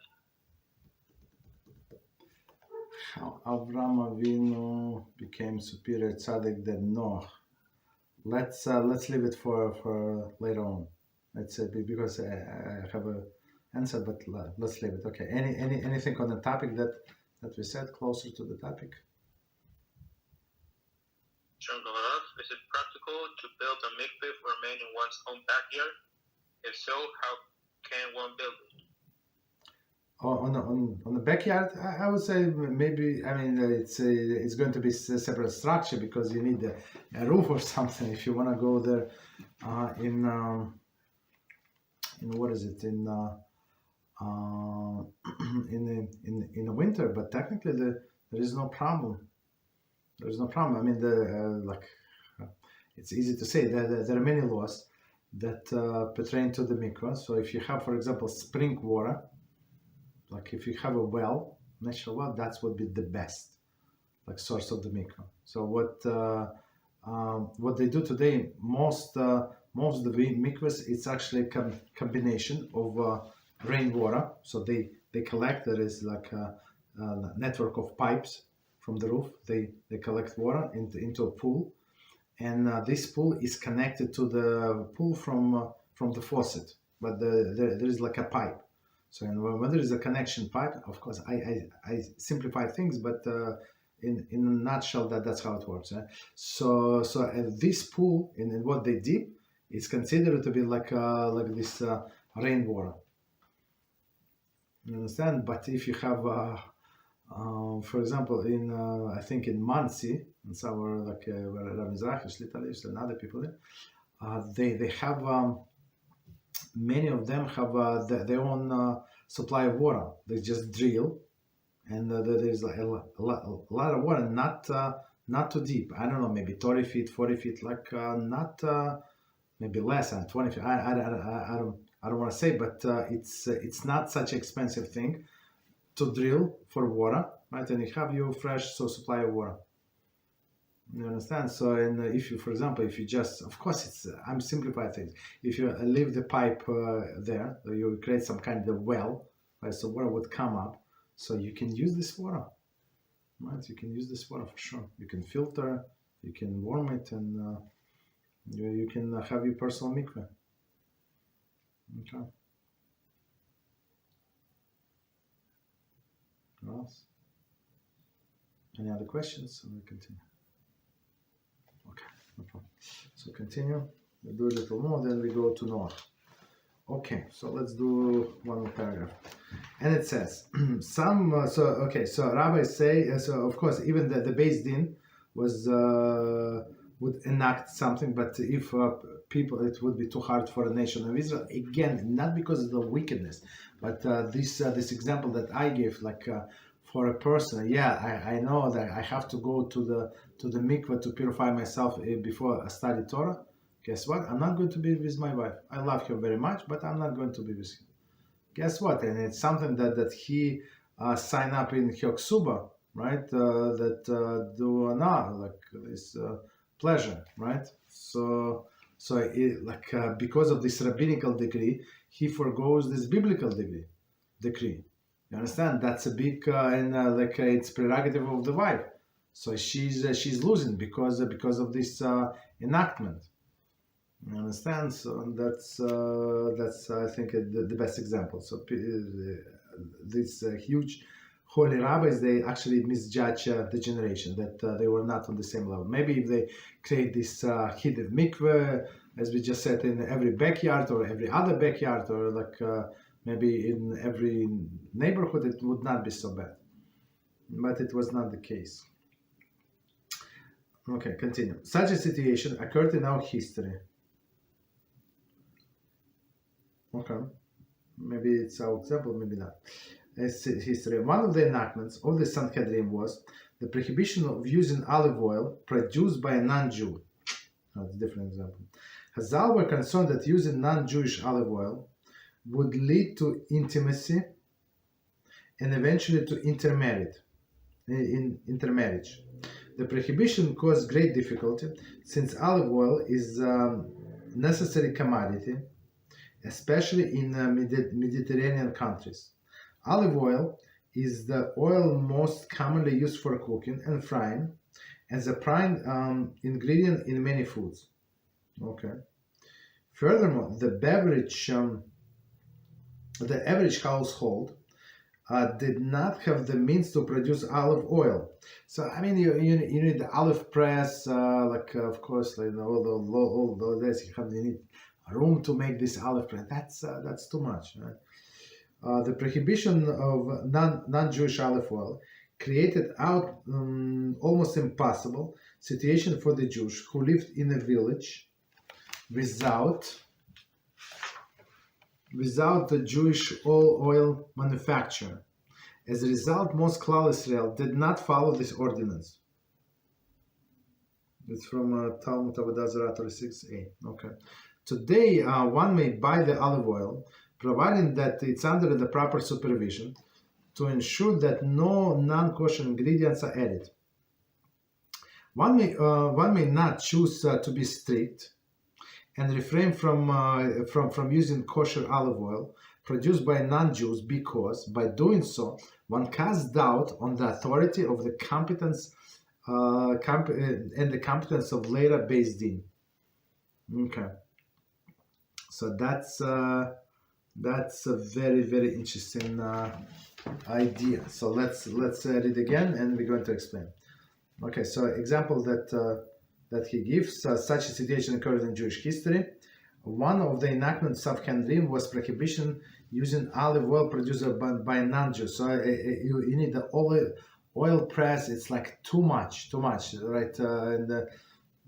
How Avraham Avinu became superior tzaddik than Noach. Let's leave it for later on. Let's because I have a answer, but let's leave it. Okay. Anything on the topic that we said closer to the topic? Is it practical to build a mikveh for a man in one's own backyard? If so, how can one build it? On the backyard, I would say maybe. I mean, it's going to be a separate structure because you need a roof or something if you want to go there. In what is it in the winter? But technically, there is no problem. There is no problem. I mean, it's easy to say that there are many laws that pertain to the mikvah. So if you have, for example, spring water, like if you have a well, natural well, that would be the best, like source of the mikvah. So what they do today, most of the mikvahs, it's actually a combination of rainwater. So they collect. There is like a network of pipes from the roof. They collect water into a pool. And this pool is connected to the pool from the faucet, but there is like a pipe. So when there is a connection pipe, of course, I simplify things, but in a nutshell, that's how it works. So this pool, in what they dip, is considered to be like this rainwater. You understand? But if you have for example, I think in Mansi, in somewhere like where Mizrahi, Shlita lives, and other people there, they have many of them have their own supply of water. They just drill, and there's like a lot of water, not too deep. I don't know, maybe 30 feet, 40 feet, like not maybe less than 20 feet. I don't want to say, but it's not such an expensive thing to drill for water, right? And you have your fresh supply of water. You understand? So, and if you, for example, if you just, of course, I'm simplifying things. If you leave the pipe there, you create some kind of well, right? So water would come up. So you can use this water, right? You can use this water for sure. You can filter, you can warm it, and you can have your personal mikveh. Okay. What else? Any other questions? So we continue. Okay, no problem. So continue. We do a little more, then we go to Noach. Okay, so let's do one more paragraph. And it says, so rabbis say, so of course, even the Beis Din was, would enact something, but if people, it would be too hard for the nation of Israel. Again, not because of the wickedness, but this example that I gave, like for a person, I know that I have to go to the mikveh to purify myself before I study Torah. Guess what? I'm not going to be with my wife. I love her very much, but I'm not going to be with her. Guess what? And it's something that he signed up in Hyoksuba, right? That do now, like this pleasure, right? So because of this rabbinical decree, he forgoes this biblical decree. You understand? That's a big it's prerogative of the wife. So she's losing because of this enactment. You understand? So that's I think the best example. So these huge holy rabbis, they actually misjudge the generation, that they were not on the same level. Maybe if they create this hidden mikveh, as we just said, in every backyard or every other backyard, or maybe in every neighborhood, it would not be so bad. But it was not the case. Okay, continue. Such a situation occurred in our history. Okay, maybe it's our example, maybe not. It's history. One of the enactments of the Sanhedrin was the prohibition of using olive oil produced by a non-Jew. That's a different example. Chazal were concerned that using non-Jewish olive oil would lead to intimacy and eventually to intermarriage. The prohibition caused great difficulty since olive oil is a necessary commodity, especially in Mediterranean countries. Olive oil is the oil most commonly used for cooking and frying, as a prime ingredient in many foods. Okay. Furthermore, the average household did not have the means to produce olive oil. So I mean, you need the olive press, of course, all those days you need a room to make this olive press. That's too much, right? The prohibition of non-Jewish olive oil created almost impossible situation for the Jews who lived in a village without the Jewish oil manufacturer. As a result, most Klal Israel did not follow this ordinance. It's from Talmud Avodah Zarah 36a. Okay. Today, one may buy the olive oil, providing that it's under the proper supervision to ensure that no non-kosher ingredients are added. One may not choose to be strict and refrain from using kosher olive oil produced by non-Jews, because by doing so, one casts doubt on the authority of the competence and the competence of later Beis Din. Okay, so that's a very, very interesting idea. So let's read again, and we're going to explain. Okay, so example that he gives, such a situation occurred in Jewish history. One of the enactments of Sanhedrin was prohibition using olive oil produced by non-Jews. So you need the oil press. It's like too much, right?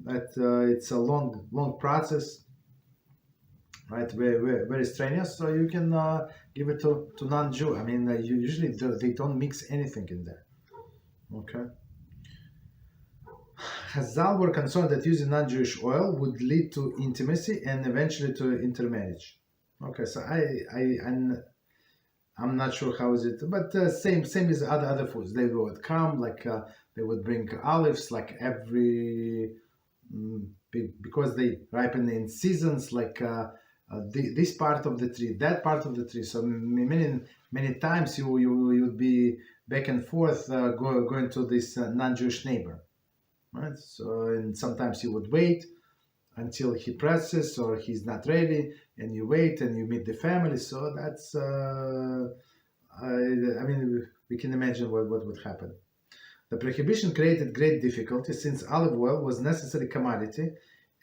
It's a long process, right? Very strenuous. So you can give it to non-Jew. I mean, usually they don't mix anything in there. Okay. Chazal were concerned that using non-Jewish oil would lead to intimacy and eventually to intermarriage. Okay, so I'm not sure how is it, but same as other foods. They would come they would bring olives because they ripen in seasons, this part of the tree, that part of the tree. So many times you would be back and forth going to this non-Jewish neighbor. Right. So, and sometimes you would wait until he presses or he's not ready, and you wait and you meet the family. So that's, I mean, we can imagine what would happen. The prohibition created great difficulty since olive oil was necessary commodity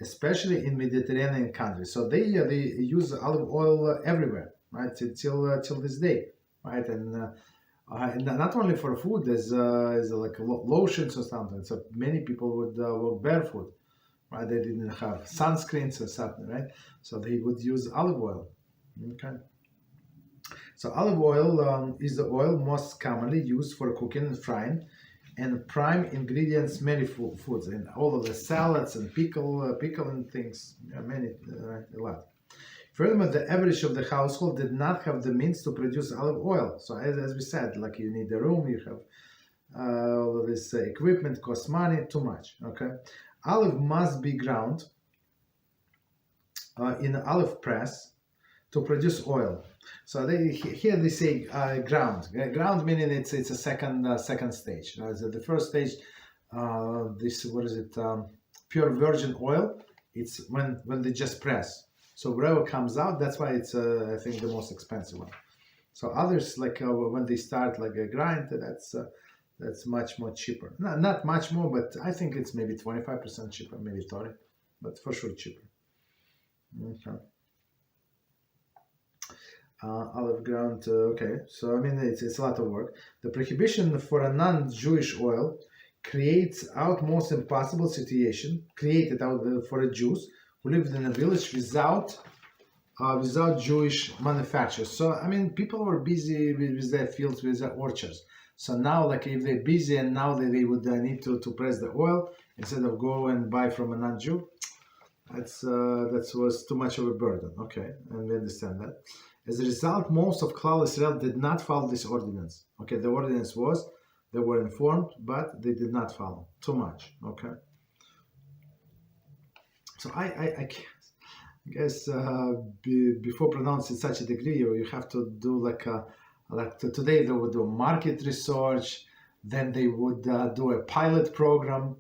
especially in Mediterranean countries. So they use olive oil everywhere, right? Till this day, right? And not only for food, there's like lotions or something. So many people would walk barefoot, right? They didn't have sunscreens or something, right? So they would use olive oil. Okay. So olive oil is the oil most commonly used for cooking and frying, and prime ingredients many foods, and all of the salads and pickling things, many, a lot. Furthermore, the average of the household did not have the means to produce olive oil. So as we said, like you need a room, you have all of this equipment, costs money, too much. Okay, olive must be ground in an olive press to produce oil. So here they say ground. Ground meaning it's a second stage. So the first stage, pure virgin oil. It's when they just press. So whatever comes out, that's why it's I think the most expensive one. So others like when they start like a grind, that's much more cheaper. Not much more, but I think it's maybe 25% cheaper, maybe 30, but for sure cheaper. Okay. Olive ground, okay. So I mean, it's a lot of work. The prohibition for a non-Jewish oil creates most impossible situation. Created out for a Jews who lived in a village without Jewish manufacturers. So I mean, people were busy with their fields, with their orchards. So now, like if they're busy and now they would need to press the oil instead of go and buy from a non-Jew, that was too much of a burden. Okay, and we understand that. As a result, most of Klal Israel did not follow this ordinance. Okay, the ordinance was, they were informed, but they did not follow. Too much. Okay. So I guess before pronouncing such a degree, you have to do today they would do market research, then they would do a pilot program,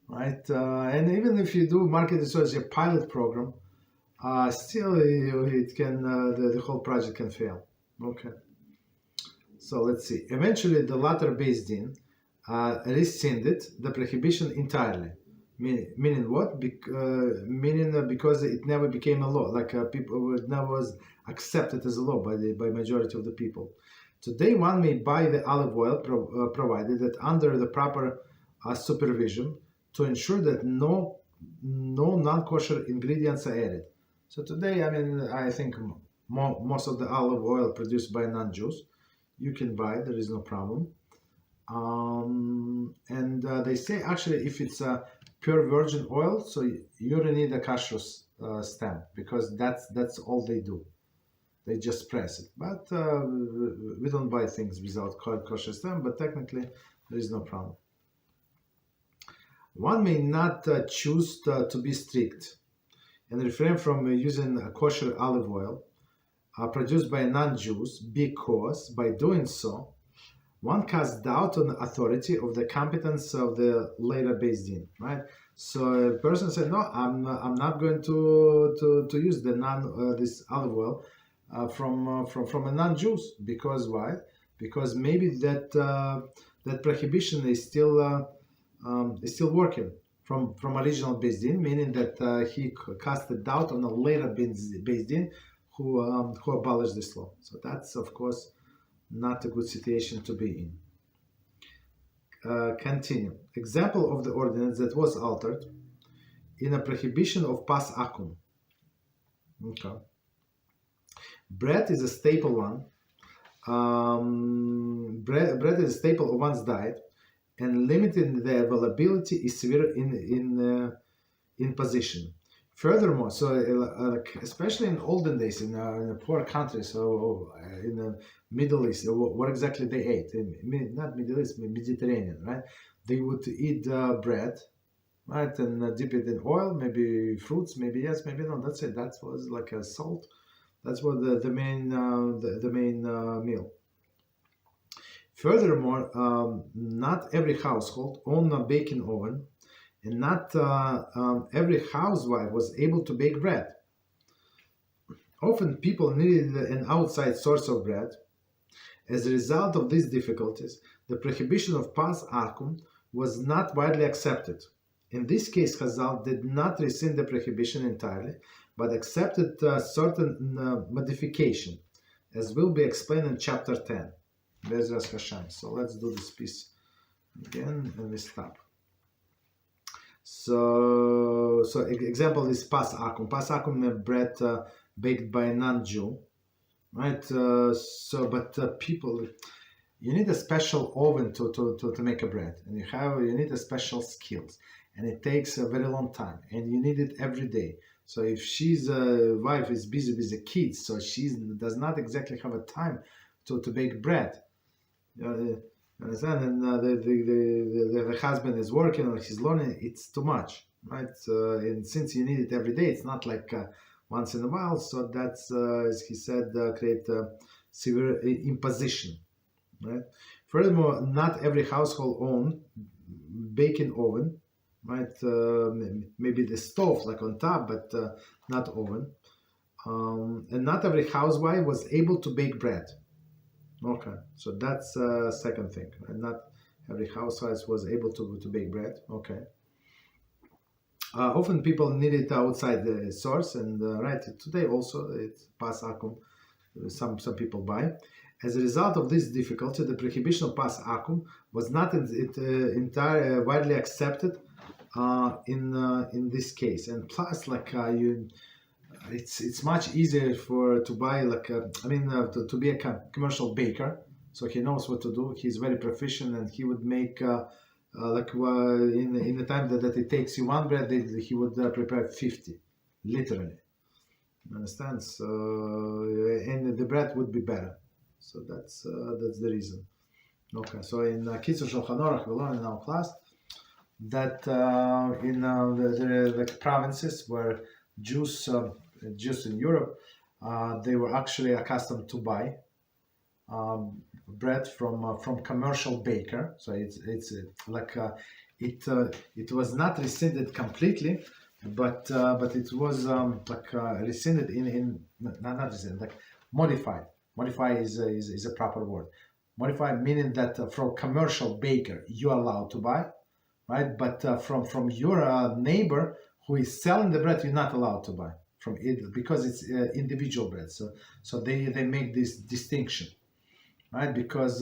right? And even if you do market research, a pilot program, still it can the whole project can fail. Okay, so let's see. Eventually the latter Beis Din rescinded the prohibition entirely. Meaning what? Meaning because it never became a law. Like people, it never was accepted as a law by majority of the people. Today one may buy the olive oil provided that under the proper supervision to ensure that no non-kosher ingredients are added. So today, I mean, I think most of the olive oil produced by non-Jews, you can buy, there is no problem. And they say actually if it's a pure virgin oil, so you don't need a kashrut stamp, because that's all they do. They just press it. But we don't buy things without kosher stamp, but technically there is no problem. One may not choose to be strict and refrain from using a kosher olive oil produced by non-Jews, because by doing so, one casts doubt on the authority of the competence of the later Beis Din, right? So a person said, no, I'm not going to use this olive oil from a non-Jews, because why? Because maybe that prohibition is still working from original Beis Din, meaning that he cast a doubt on a later Beis Din who abolished this law. So that's of course not a good situation to be in. Continue. Example of the ordinance that was altered in a prohibition of pas akum. Okay. Bread is a staple one. Bread is a staple of one's diet, and limiting the availability is severe in position. Furthermore, so especially in olden days, in poor countries, so in the Middle East, what exactly they ate? Not Middle East, Mediterranean, right? They would eat bread, right, and dip it in oil, maybe fruits, maybe yes, maybe no. That's it. That was like a salt. That's what the main meal. Furthermore, not every household owned a baking oven, and not every housewife was able to bake bread. Often people needed an outside source of bread. As a result of these difficulties, the prohibition of pas akum was not widely accepted, In this case, Chazal did not rescind the prohibition entirely, but accepted certain modification, as will be explained in chapter 10. Beezrat HaShem. So let's do this piece again, and we stop. So example is pas akum. Pas akum bread baked by a non-Jew, right? But people, you need a special oven to make a bread, and you need a special skills, and it takes a very long time, and you need it every day. So if she's a wife is busy with the kids, so she does not exactly have a time to bake bread. Understand? And the husband is working or he's learning. It's too much, right? And since you need it every day, it's not like once in a while. So that's, as he said, create a severe imposition, right? Furthermore, not every household own baking oven, right? Maybe the stove, like on top, but not oven. And not every housewife was able to bake bread. Okay, so that's second thing. And not every housewife was able to bake bread. Okay. Often people need it outside the source, and right today also it's pas akum. Some people buy. As a result of this difficulty, the prohibition of pas akum was not entirely widely accepted in this case. And plus, like it's much easier to buy to be a commercial baker, so he knows what to do. He's very proficient, and he would make in the time that it takes you one bread, he would prepare 50, literally. You understand? So and the bread would be better. So that's the reason. Okay. So in Kitzur Shulchan Aruch, we learn in our class that in the provinces where Jews in Europe, they were actually accustomed to buy bread from commercial baker. So it's like it was not rescinded completely, but it was rescinded in not rescinded, like modified. Modify is a proper word. Modify meaning that from commercial baker you're allowed to buy, right? But from your neighbor who is selling the bread, you're not allowed to buy from it because it's individual bread. So they make this distinction, right? Because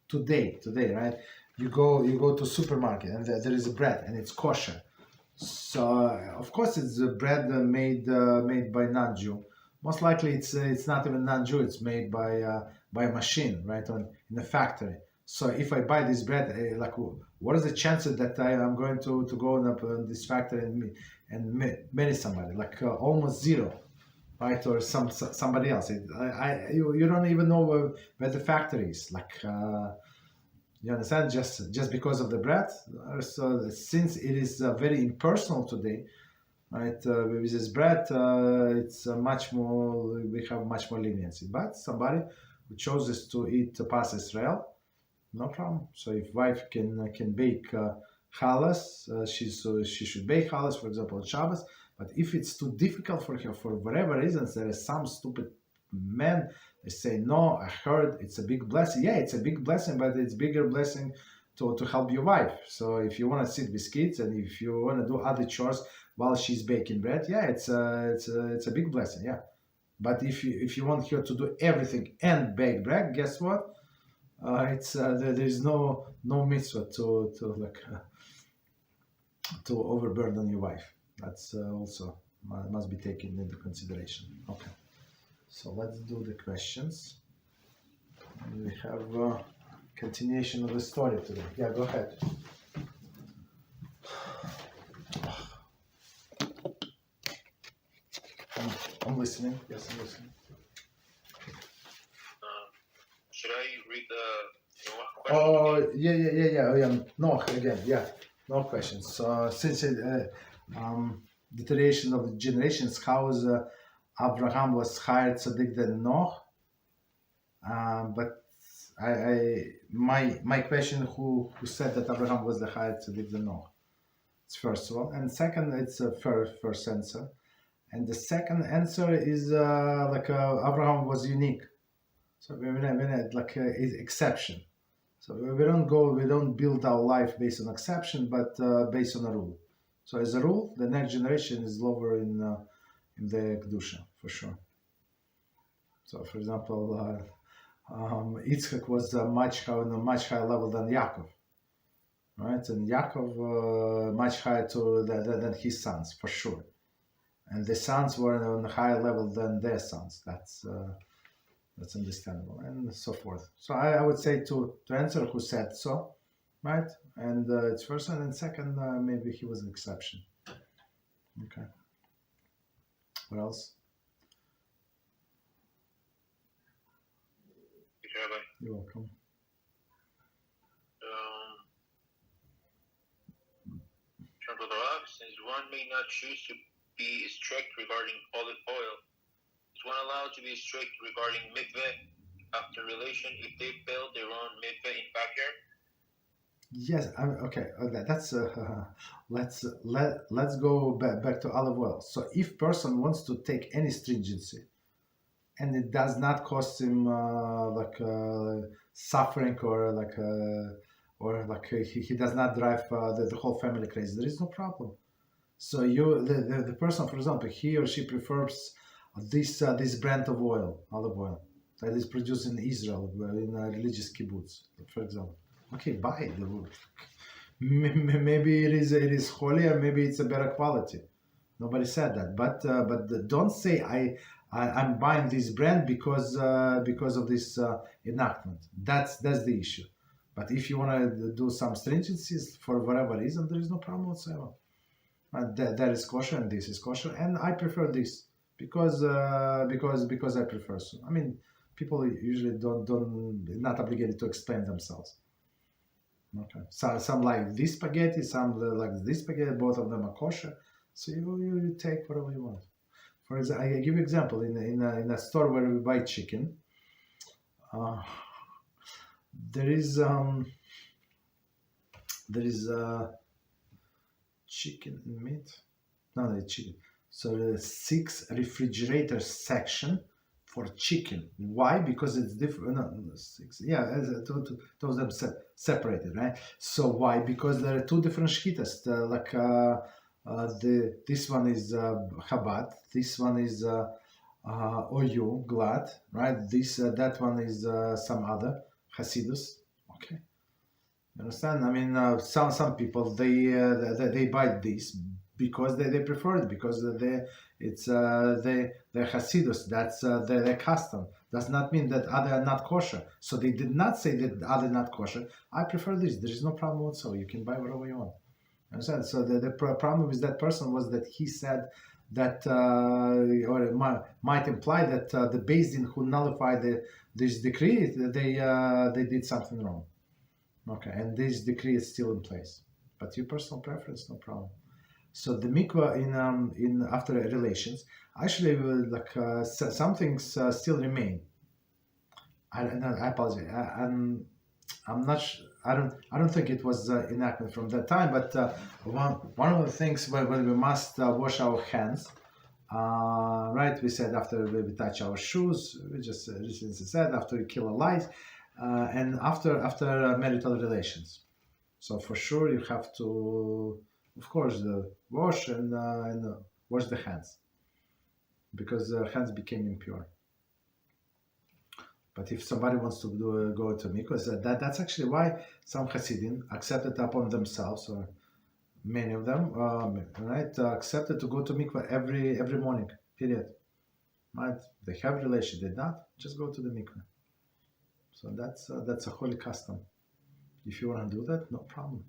today, right? You go to supermarket and there is a bread and it's kosher. So of course it's a bread made by non-Jew. Most likely it's not even non-Jew. It's made by a machine, right, in a factory. So if I buy this bread, what is the chances that I am going to go in this factory and marry somebody? Almost zero, right? Or somebody else. You don't even know where the factory is. You understand? Just because of the bread. So since it is very impersonal today, right? With this bread, it's much more. We have much more leniency. But somebody who chooses to eat pas Israel, no problem. So if wife can bake Halachos, she should bake Halachos, for example, on Shabbos. But if it's too difficult for her, for whatever reasons, there is some stupid man, they say, no, I heard it's a big blessing. Yeah, it's a big blessing, but it's bigger blessing to help your wife. So if you want to sit with kids and if you want to do other chores while she's baking bread, yeah, it's a big blessing, yeah. But if you want her to do everything and bake bread, guess what? There's no mitzvah to overburden your wife. That's also must be taken into consideration. Okay, so let's do the questions. And we have a continuation of the story today. Yeah, go ahead. I'm listening. Yes, I'm listening. Should I read the Noach question? Oh, yeah. Noach again, yeah. No questions. So since the iteration of the generations, how is Avraham was higher tzaddik than Noach? But my question, who said that Avraham was the higher tzaddik than Noach? It's first of all, and second, it's a first answer, and the second answer is Avraham was unique. So when is exception. So we don't build our life based on exception, but based on a rule. So as a rule, the next generation is lower in the kedusha for sure. So, for example, Yitzchak was on a much higher level than Yaakov, right? And Yaakov much higher than his sons for sure, and the sons were on a higher level than their sons. That's understandable, and so forth. So I would say to answer who said so, right? And it's first one, and second, maybe he was an exception. Okay. What else? You're welcome. Since one may not choose to be strict regarding olive oil, is one allowed to be strict regarding mikveh after relation if they build their own mikveh in backyard? Yes. Okay. That's let's go back to olive oil. So if person wants to take any stringency, and it does not cost him suffering or he does not drive the whole family crazy, there is no problem. So the person, for example, he or she prefers this brand of oil, olive oil, that is produced in Israel in a religious kibbutz, for example. Okay, buy it. Maybe it is holier, maybe it's a better quality. Nobody said that, but don't say I'm buying this brand because of this enactment. That's the issue. But if you want to do some stringencies for whatever reason, there is no problem whatsoever. That is kosher and this is kosher, and I prefer this because I prefer so. I mean, people usually don't not obligated to explain themselves. Okay, so some like this spaghetti, some like this spaghetti. Both of them are kosher, so you take whatever you want. For example, I give you example in a store where we buy chicken. There is chicken and meat. No, it's chicken. So there's 6 refrigerator section for chicken. Why? Because it's different. No, 6. Yeah, those them separated, right? So why? Because there are 2 different shkitas. This one is Chabad. This one is Oyu Glad, right? That one is some other Hasidus. Okay, you understand? I mean, some people they buy this because they prefer it because they're Hasidus. That's their custom. Does not mean that other are not kosher. So they did not say that other not kosher. I prefer this. There is no problem whatsoever. You can buy whatever you want. Understand? So the problem with that person was that he said that, or it might imply that the Beis Din who nullified this decree, they did something wrong. Okay, and this decree is still in place, but your personal preference, no problem. So the mikveh in after relations, actually, some things still remain. I apologize. I'm not. I don't think it was enacted from that time. But one of the things when we must wash our hands, right? We said after we touch our shoes. We just recently said after we kill a lice, and after marital relations. So for sure you have to, of course, wash and wash the hands because the hands became impure. But if somebody wants to go to mikveh, that's actually why some Hasidim accepted upon themselves, or many of them, right, accepted to go to mikveh every morning. Period. Right? They have relation. They not just go to the mikveh. So that's a holy custom. If you want to do that, no problem.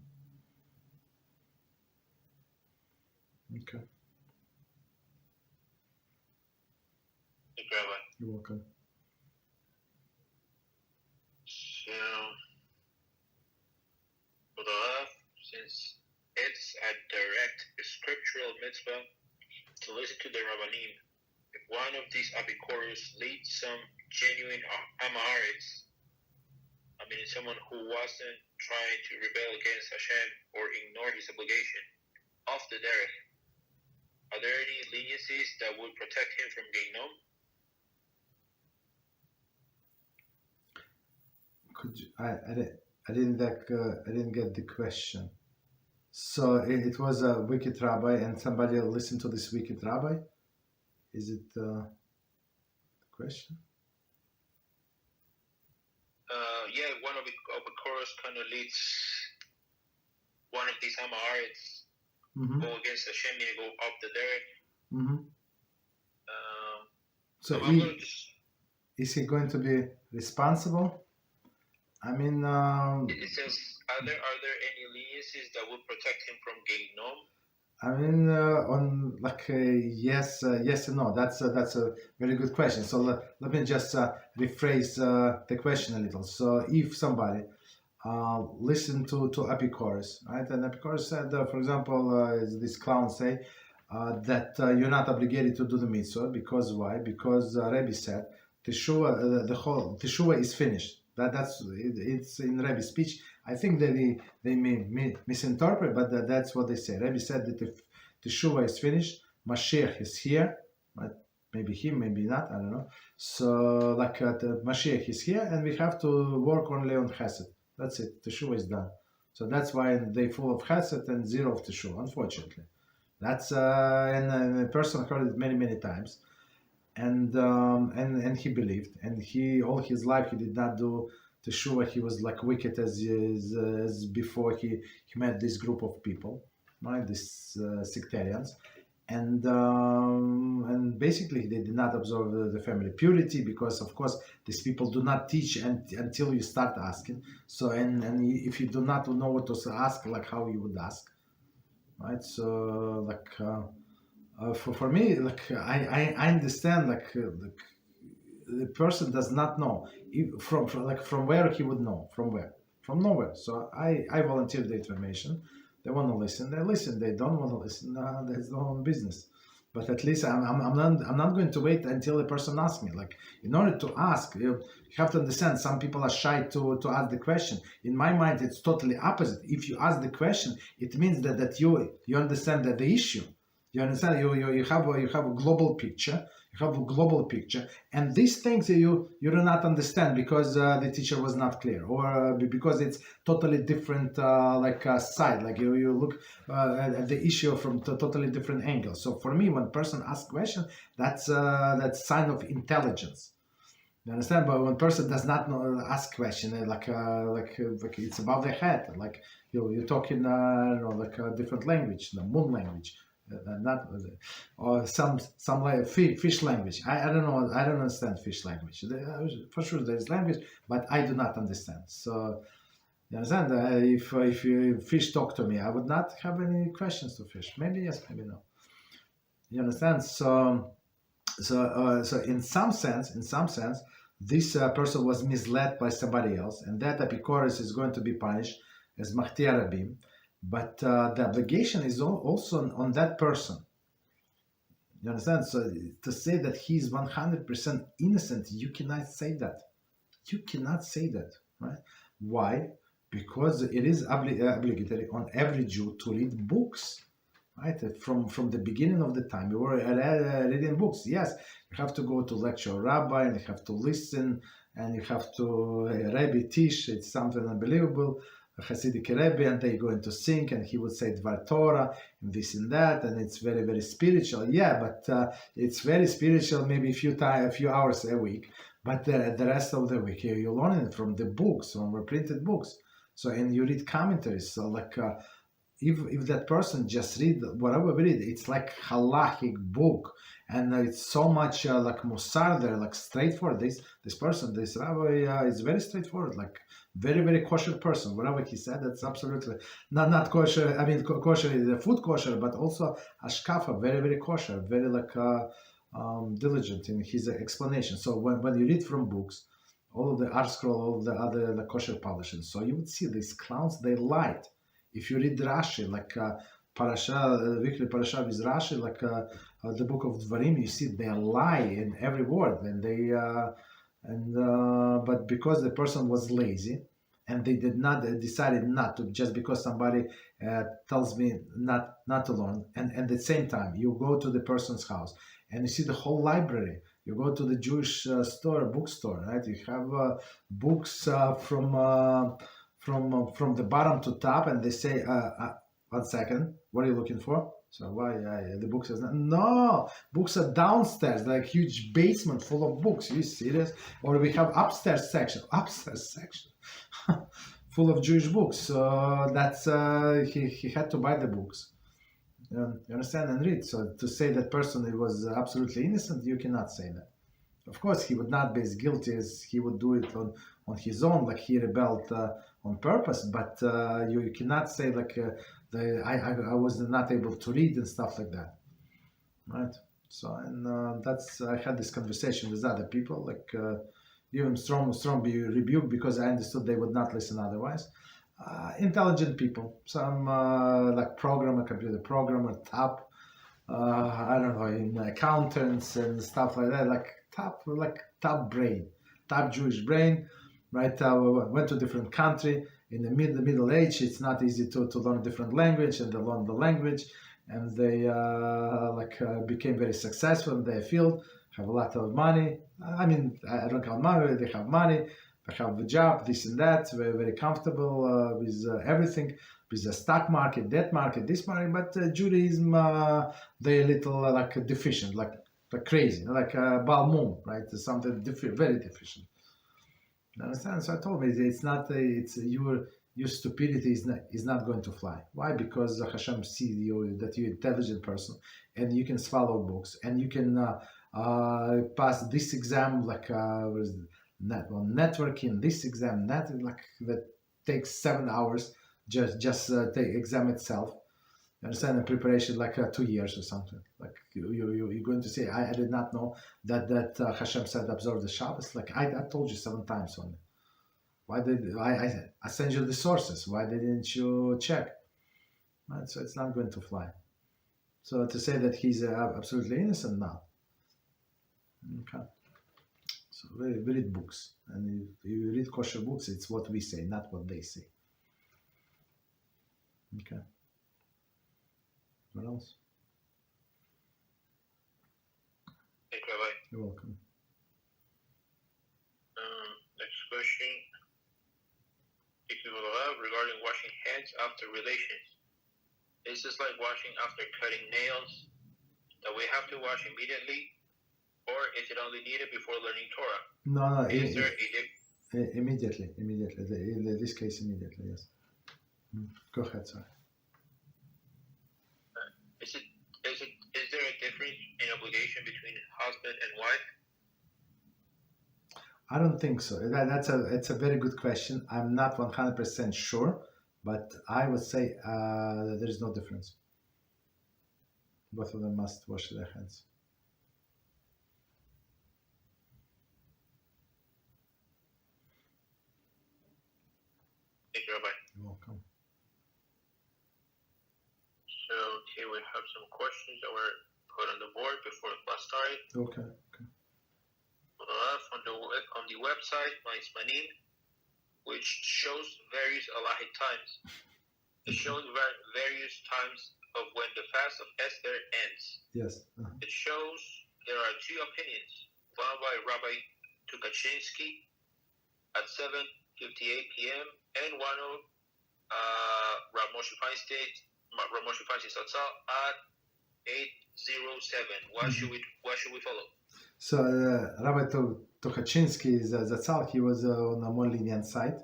Okay. Thank you, Rabbi. You're welcome. So, for the love, since it's a direct scriptural mitzvah to listen to the Rabbanim, if one of these Abikorus leads some genuine Amharites, I mean someone who wasn't trying to rebel against HaShem or ignore his obligation, off the derech, are there any leniencies that would protect him from Gehinnom? Could you, I didn't get the question. So it was a wicked rabbi, and somebody listened to this wicked rabbi. Is it the question? Yeah, one of the chorus kind of leads one of these Amorites go against Hashem and go up the dirt. So I'm going to just... is he going to be responsible? I mean, it says, are there any leniencies that would protect him from Gehinnom? I mean, on like yes and no. That's a very good question. So let me just rephrase the question a little. So if somebody listened to Epicurus, right, and Epicurus said, for example, as this clown say, that you're not obligated to do the mitzvah because why? Because Rebbe said Teshuvah, the whole Teshuvah is finished. It's in Rebbe's speech. I think that they may misinterpret, but that's what they say. Rebbe said that if Teshuvah is finished, Mashiach is here. Right? Maybe him, maybe not. I don't know. So like the Mashiach is here, and we have to work only on Chesed. That's it. Teshuvah is done. So that's why they full of Chesed and zero of Teshuvah. Unfortunately, that's and a person heard it many times. And he believed, and he all his life he did not do teshuvah. He was like wicked as before he met this group of people, right? These sectarians, and basically they did not observe the family purity because of course these people do not teach until you start asking. So and if you do not know what to ask, like how you would ask, right? So like. For me, like I understand, like the person does not know from where he would know, from nowhere. So I volunteer the information. They want to listen, they listen. They don't want to listen, that's their own business. But at least I'm not going to wait until a person asks me. Like in order to ask, you have to understand. Some people are shy to ask the question. In my mind, it's totally opposite. If you ask the question, it means that you understand that the issue. You understand? You have a global picture. You have a global picture, and these things you do not understand because the teacher was not clear, or because it's totally different side. Like you look at the issue from totally different angles. So for me, when person asks question, that's sign of intelligence. You understand? But when person does not know, ask question, like it's above their head. Like you're talking, like a different language, the moon language. Not or some like fish language. I don't know. I don't understand fish language. For sure there is language, but I do not understand. So you understand? If fish talk to me, I would not have any questions to fish. Maybe yes, maybe no. You understand? So in some sense, this person was misled by somebody else, and that Epicurus is going to be punished as Machtia Rabim. But the obligation is also on that person. You understand? So to say that he is 100% innocent, you cannot say that. You cannot say that, right? Why? Because it is obligatory on every Jew to read books, right? From the beginning of the time, we were reading books. Yes, you have to go to lecture rabbi, and you have to listen, and you have to Rabbi teach. It's something unbelievable. A Hasidic Rebbe, and they going to sing, and he would say Dvar Torah, and this and that, and it's very spiritual. Yeah, but it's very spiritual, maybe a few hours a week, but the rest of the week you learn it from the books, from reprinted books. So and you read commentaries. So like if that person just read whatever we read, it's like halachic book, and it's so much like musar there, like straightforward. This person, this rabbi, is very straightforward, like very kosher person. Whatever he said, that's absolutely not kosher. I mean, kosher is the food kosher, but also hashkafa, very kosher, very like diligent in his explanation. So when you read from books, all of the art scroll, all of the other like kosher publishing, so you would see these clowns, they lied. If you read Rashi, like weekly parasha with Rashi, like the book of Dvarim, you see they lie in every word, and they but because the person was lazy, and they decided not to, just because somebody tells me not to learn, and at the same time you go to the person's house and you see the whole library. You go to the Jewish bookstore, right? You have books from from the bottom to top, and they say, 1 second, what are you looking for? So why the books is no, books are downstairs, like huge basement full of books. Are you serious? Or we have upstairs section full of Jewish books. So that's he had to buy the books. You understand, and read. So to say that person was absolutely innocent, you cannot say that. Of course, he would not be as guilty as he would do it on his own, like he rebelled on purpose. But you cannot say like I was not able to read and stuff like that, right? So and that's I had this conversation with other people, like even strong rebuke, because I understood they would not listen otherwise. Intelligent people, some like computer programmer, top, I don't know, in accountants and stuff like that, like top brain, top Jewish brain, right? Went to a different country in the middle age. It's not easy to learn a different language, and they learn the language, and they became very successful in their field, have a lot of money. I mean, I don't count money, they have money. They have a job, this and that, very, very comfortable with everything, with the stock market, debt market, this market. But Judaism, they're a little deficient, like crazy, like Balmum, right? Something very deficient. You understand? So I told me it's not. It's your stupidity is not going to fly. Why? Because HaShem sees you that you're an intelligent person, and you can swallow books, and you can pass this exam like. Networking, this exam, that takes 7 hours, just the exam itself. You understand? The preparation like 2 years or something. Like you're going to say, I did not know that HaShem said observe the Shabbos. Like I told you 7 times only. Why did I send you the sources? Why didn't you check? Right? So it's not going to fly. So to say that he's absolutely innocent now. Okay. So we read books, and if you read kosher books, it's what we say, not what they say. Okay. What else? Thank you, Rabbi. You're welcome. Next question. Regarding washing hands after relations. Is this like washing after cutting nails, that we have to wash immediately? Or is it only needed before learning Torah? No, is there a immediately. In this case, immediately, yes. Go ahead, sorry. Is there a difference in obligation between husband and wife? I don't think so. It's a very good question. I'm not 100% sure, but I would say there is no difference. Both of them must wash their hands. Thank you, Rabbi. You're welcome. So here we have some questions that were put on the board before class started. Okay. On the website, myzmanim, which shows various Halachic times. It shows various times of when the fast of Esther ends. Yes. It shows there are 2 opinions. One by Rabbi Tukachinsky at 7:58 p.m. and one of Rav Moshe Feinstein at 8:07. What should we follow? So Rabbi Tukachinsky is Zatzal. He was on a more lenient side.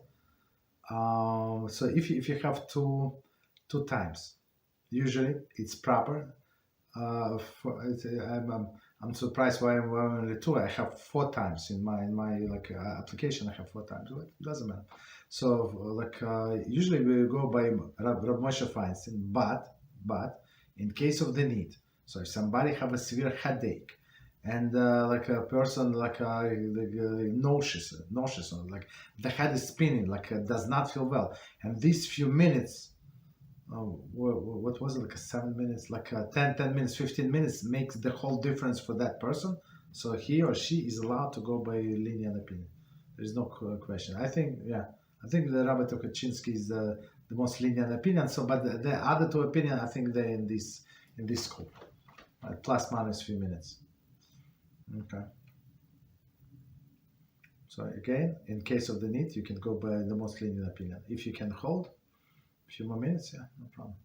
So if you have two times, usually it's proper. I'm surprised why I'm only 2. I have 4 times in my application. I have 4 times. But it doesn't matter. So usually we go by Rav Moshe Feinstein, but in case of the need. So if somebody have a severe headache, and like a person nauseous, like the head is spinning, does not feel well, and these few minutes, what was it, 7 minutes, 10 minutes, 15 minutes makes the whole difference for that person. So he or she is allowed to go by lenient opinion. There is no question. I think the Rabbi Tukachinsky is the most lenient opinion. So, but the other 2 opinions, I think they're in this scope, plus minus few minutes. Okay. So again, in case of the need, you can go by the most lenient opinion. If you can hold a few more minutes, yeah, no problem.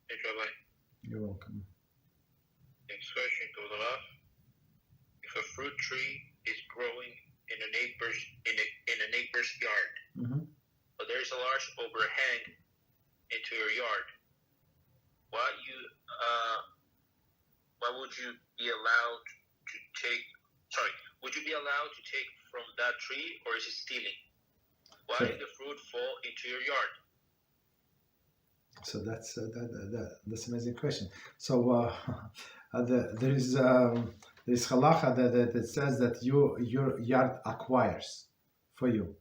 Thank you, Rabbi. You're welcome. Next question goes off. If a fruit tree is growing in a neighbor's yard, Mm-hmm. but there is a large overhang into your yard, why would you be allowed to take? Sorry, would you be allowed to take from that tree, or is it stealing? Why So- did the fruit fall into your yard? So that's an amazing question. So there is Halachah that says that your yard acquires for you,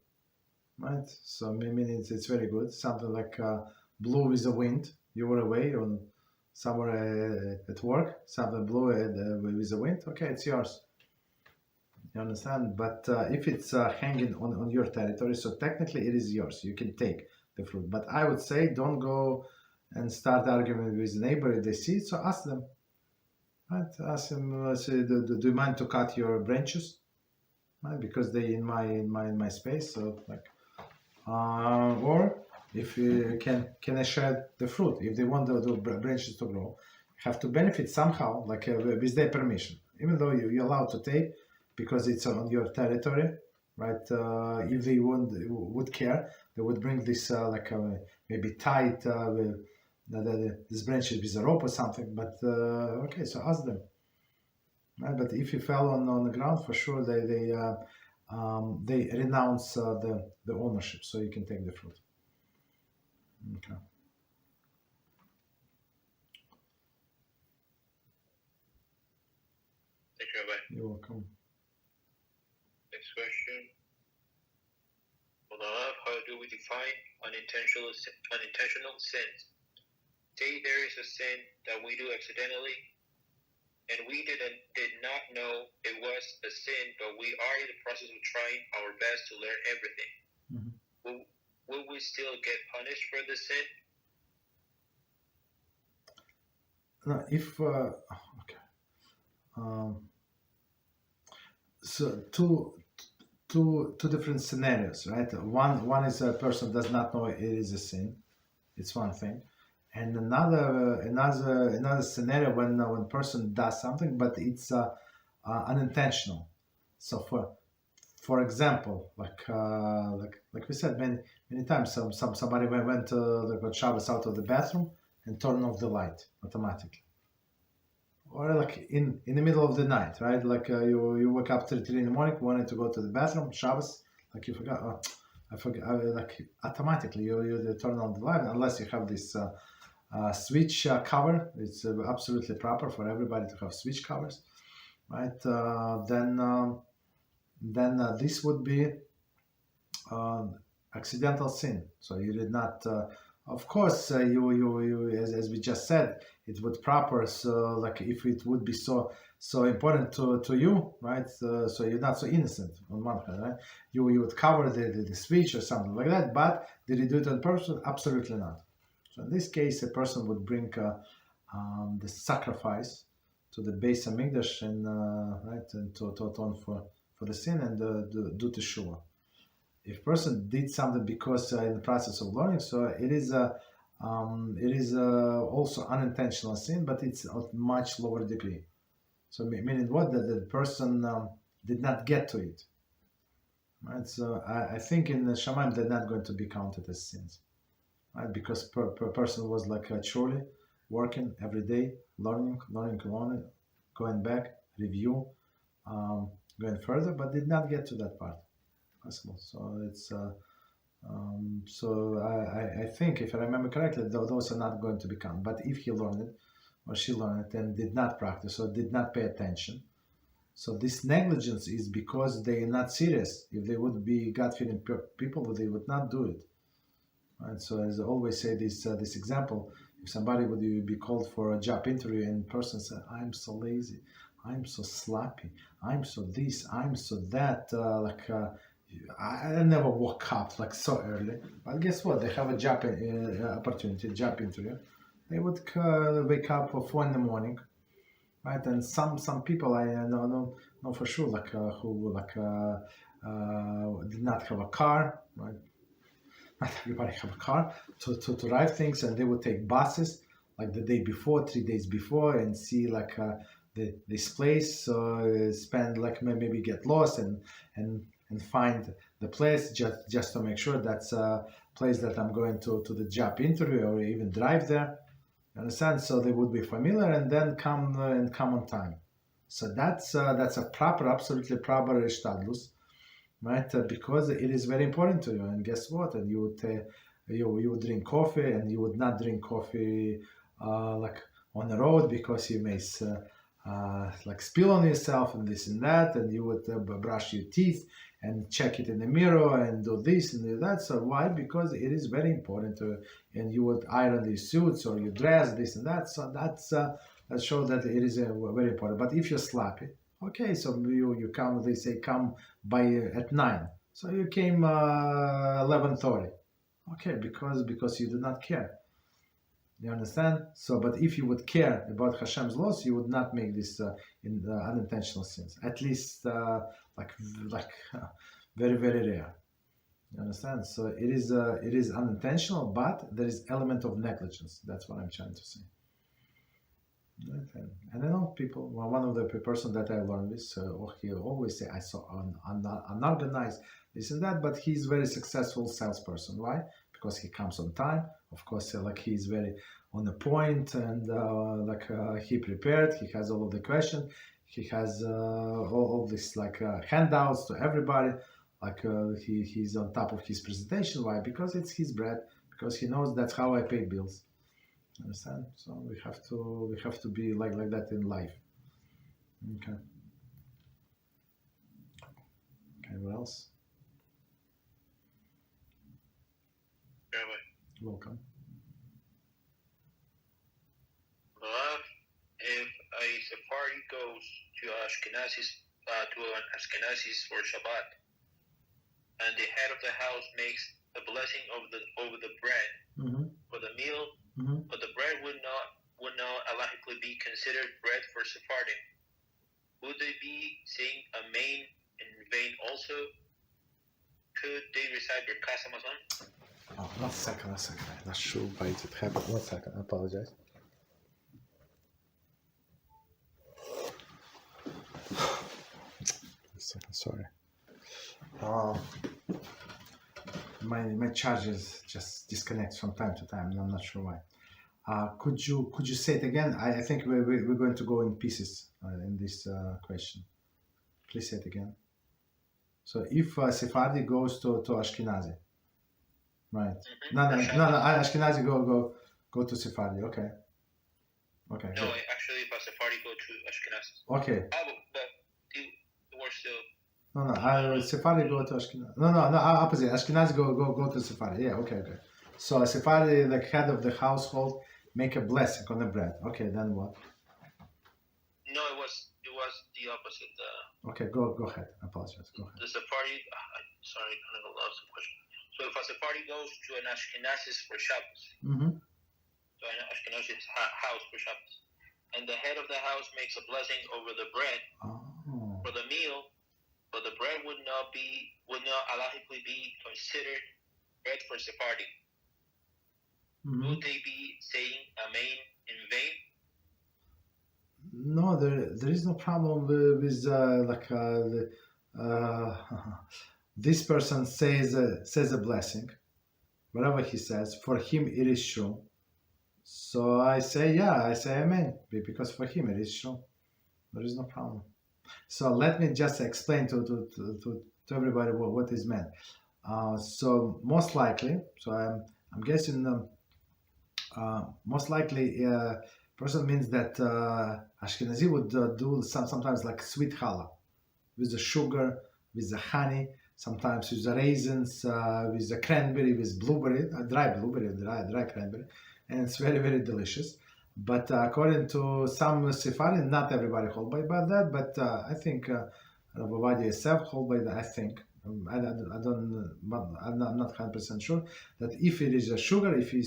right? So meaning it's very good. Something like blew with the wind. You were away on somewhere at work. Something blew with the wind. Okay, it's yours. You understand? But if it's hanging on your territory, so technically it is yours. You can take the fruit. But I would say don't go and start arguing with the neighbor if they see it. So ask them. Right? Ask them. Say, do you mind to cut your branches? Right? Because they in my space. So like, or if you can I share the fruit? If they want the branches to grow, have to benefit somehow, like with their permission. Even though you're allowed to take, because it's on your territory, right? If they would care, they would bring this maybe tight this branches with a rope or something. But okay, so ask them. Right? But if you fell on the ground, for sure they renounce the ownership, so you can take the fruit. Okay. Thank you, Rabbi. You're welcome. Next question. How do we define unintentional sins? Say there is a sin that we do accidentally, and we did not know it was a sin, but we are in the process of trying our best to learn everything. Mm-hmm. Will we still get punished for the sin? No, if okay. So two different scenarios, right? One is a person does not know it is a sin. It's one thing, and another scenario when person does something, but it's unintentional. So for example, like we said many times, somebody went got Shabbos out of the bathroom and turned off the light automatically. Or like in the middle of the night, right? Like you wake up 3 in the morning, wanted to go to the bathroom, Shabbos, like you forgot. I forgot. Like automatically you turn on the light unless you have this switch cover. It's absolutely proper for everybody to have switch covers, right? Then this would be accidental sin. So you did not. Of course, you as we just said, it would proper. So like if it would be so important to you, right? So you're not so innocent on one hand, right? You would cover the switch or something like that. But did you do it on purpose? Absolutely not. So in this case, a person would bring the sacrifice to the Beis Hamikdash and right and to atone for the sin and do the Shiur. If person did something because in the process of learning, so it is also unintentional sin, but it's at much lower degree. So meaning what? That the person did not get to it, right? So I think in the Shamayim they're not going to be counted as sins, right? Because per person was like truly working every day, learning, going back, review, going further, but did not get to that part. Possible. So it's so I think if I remember correctly, those are not going to be counted. But if he learned it or she learned it and did not practice or did not pay attention, so this negligence is because they are not serious. If they would be God-fearing people, they would not do it. Right. So as I always say, this example: if somebody would be called for a job interview and person said, "I'm so lazy, I'm so sloppy, I'm so this, I'm so that," I never woke up like so early, but guess what? They have a job opportunity, job interview. They would wake up at 4 in the morning, right? And some people I know for sure, like who did not have a car, right? Not everybody have a car to drive things, and they would take buses like the day before, 3 days before, and see like this place, spend like maybe get lost and find the place just to make sure that's a place that I'm going to the job interview or even drive there. You understand? So they would be familiar and then come on time. So that's a proper, absolutely proper ishtadlus, right? Because it is very important to you. And guess what? And you would drink coffee, and you would not drink coffee like on the road, because you may like spill on yourself and this and that, and you would brush your teeth and check it in the mirror and do this and do that. So why? Because it is very important to, and you would iron these suits or you dress this and that. So that shows that it is very important. But if you're sloppy, okay, so you come, they say come by at 9, so you came 11:30, okay, because you do not care. You understand? So, but if you would care about Hashem's laws, you would not make this in unintentional sins. At least like very, very rare. You understand? So it is unintentional, but there is element of negligence. That's what I'm trying to say. Right? And I know people. Well, one of the person that I learned this, he always say, I saw unorganized this and that, but he's very successful salesperson. Why? Because he comes on time. Of course, like he's very on the point, and he prepared. He has all of the questions. He has all this like handouts to everybody. Like he's on top of his presentation. Why? Because it's his bread. Because he knows that's how I pay bills. Understand? So we have to be like that in life. Okay. Okay. What else? Welcome. If a Sephardi goes to an Ashkenazis for Shabbat, and the head of the house makes a blessing over the bread for the meal, but the bread would not halachically be considered bread for Sephardim, would they be saying amen in vain also? Could they recite Birkas Hamazon? Oh, 1 second. I'm not sure why it happened. 1 second. I apologize. Sorry. My charges just disconnects from time to time, and I'm not sure why. Could you say it again? I think we're going to go in pieces in this question. Please say it again. So if Sephardi goes to Ashkenazi, right? No. Ashkenazi go to Sephardi. Okay. No, good. actually, if a Sephardi go to Ashkenazi. Okay. But they were still. No. Sephardi go to Ashkenazi. No. Opposite. Ashkenazi go to Sephardi. Yeah. Okay. So a Sephardi, the head of the household, make a blessing on the bread. Okay. Then what? No, it was the opposite. Okay. Go ahead. I apologize. Go ahead. The Sephardi. Sorry, I lost the question. So if a Sephardi goes to an Ashkenazis for Shabbos, so an Ashkenazi's house for Shabbos, and the head of the house makes a blessing over the bread for the meal, but the bread would not halachically be considered bread for Sephardi. Would they be saying amen in vain? No, there is no problem with this person says a blessing, whatever he says, for him it is true. So I say amen, because for him it is true. There is no problem. So let me just explain to everybody what is meant. So most likely, so I'm guessing most likely person means that Ashkenazi would do sometimes like sweet challah with the sugar, with the honey, sometimes with the raisins, with the cranberry, with blueberry, dry cranberry, and it's very, very delicious. But according to some Sephardim, not everybody hold by that, but I think Rabbi Ovadia Yosef hold by that, I think. I'm not 100% sure that if it is a sugar, if you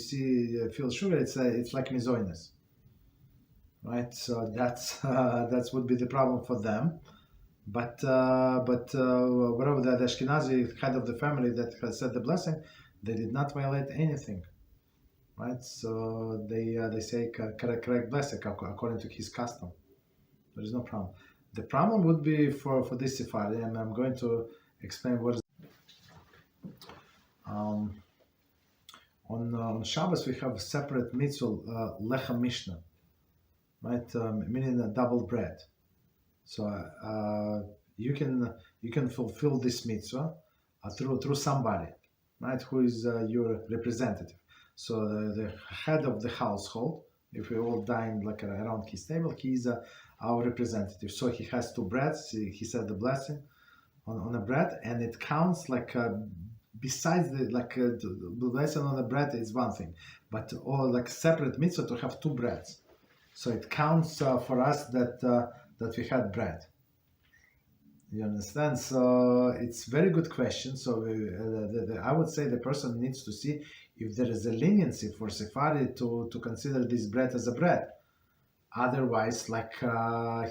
feel sugar, it's like mizoinus, right? So that would be the problem for them. But whatever the Ashkenazi head of the family that has said the blessing, they did not violate anything, right? So they say correct blessing according to his custom. There is no problem. The problem would be for this Sephardi, and I'm going to explain what is. On Shabbos we have a separate mitzvah, lechem mishnah, right? Meaning a double bread. So you can fulfill this mitzvah through somebody, right? Who is your representative. So the head of the household, if we all dine like around his table, he is our representative. So he has two breads. He said the blessing on a bread, and it counts like besides the blessing on the bread is one thing, but all like separate mitzvah to have two breads. So it counts for us that we had bread. You understand? So it's very good question. So I would say the person needs to see if there is a leniency for Sephardi to consider this bread as a bread. Otherwise,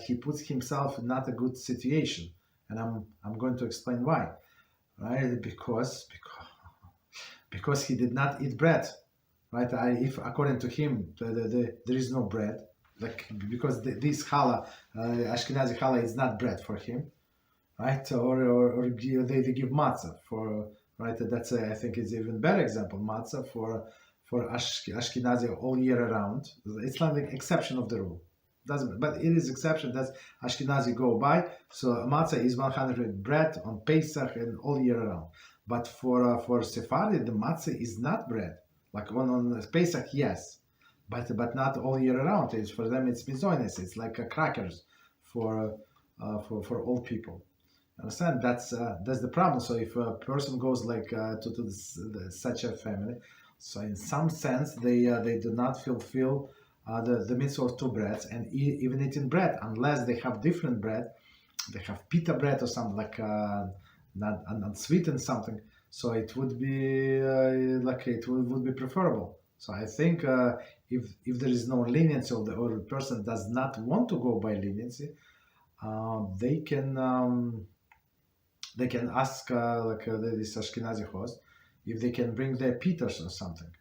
he puts himself in not a good situation, and I'm going to explain why. Right? Because he did not eat bread. Right? If according to him there is no bread, because this challah, Ashkenazi challah, is not bread for him, right? Or they give matzah for, right? That's I think it's even better example, matzah for Ashkenazi all year around. It's not the exception of the rule, but it is exception that Ashkenazi go by. So matzah is 100 bread on Pesach and all year around. But for Sephardi, the matzah is not bread. Like on Pesach, yes. But not all year around. It's for them. It's myzmanim. It's like crackers for all people. Understand? That's the problem. So if a person goes to such a family, so in some sense they do not fulfill the mitzvah of two breads, and even eating bread, unless they have different bread, they have pita bread or something not sweetened something. So it would be it would be preferable. So I think if there is no leniency or the person does not want to go by leniency, they can ask this Ashkenazi host if they can bring their pitas or something.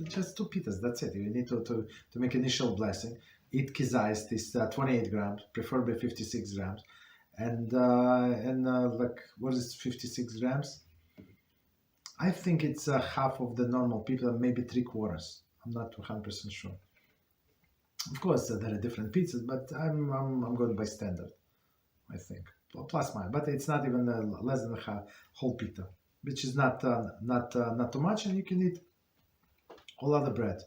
Just two pitas, that's it. You need to make initial blessing. Eat kizayis, this 28 grams, preferably 56 grams, and what is 56 grams? I think it's half of the normal people, maybe 3/4. I'm not 100% sure. Of course, there are different pizzas, but I'm going by standard, I think, plus minus. But it's not even less than a whole pita, which is not too much, and you can eat all other bread.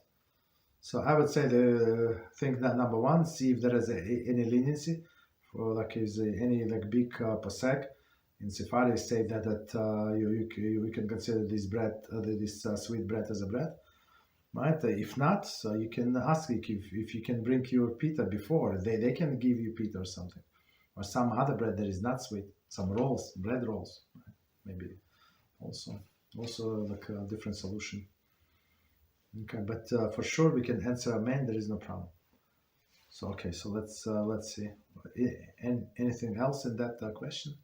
So I would say the thing that number one, see if there is any leniency for is any big posek. In Sephardi say that you can consider this bread, this sweet bread as a bread, right? If not, so you can ask if you can bring your pita before. They can give you pita or something, or some other bread that is not sweet, some rolls, bread rolls, right? Maybe also a different solution. Okay, but for sure we can answer amen. There is no problem. So okay, so let's see. Anything else in that question?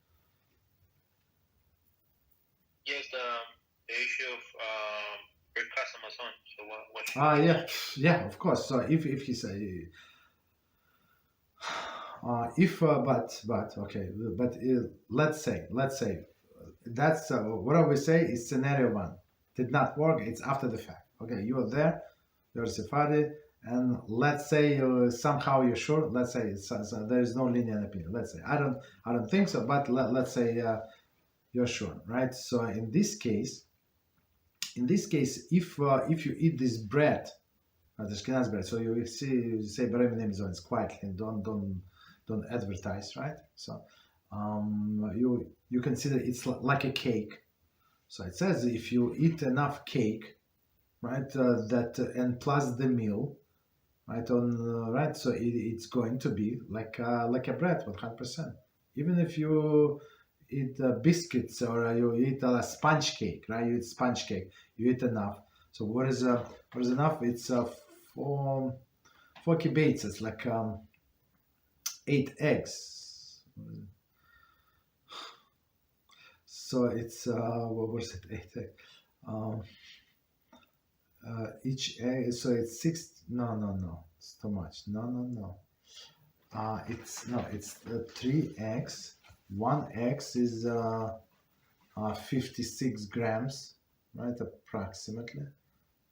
Yes, the issue of Amazon. So what? Yeah, of course. So if he say let's say that's what we say is scenario one did not work. It's after the fact. Okay, you are there, you're Sephardi, and let's say somehow you're sure. Let's say so there is no lenient opinion. Let's say I don't think so, but let's say you're sure, right? So in this case, if you eat this bread, the Ashkenaz bread, so you say Barim name is quietly and don't advertise, right? So you consider it's like a cake. So it says if you eat enough cake, right, and plus the meal, right, right, so it's going to be like a bread, 100%. Even if you eat biscuits or you eat a sponge cake, right? You eat sponge cake, you eat enough. So what is enough? It's 4 hockey baits. It's like 8 eggs. So it's what was it? 8 eggs. Each egg. So it's 6. No. It's too much. No. It's 3 eggs. 1 egg is 56 grams, right? Approximately.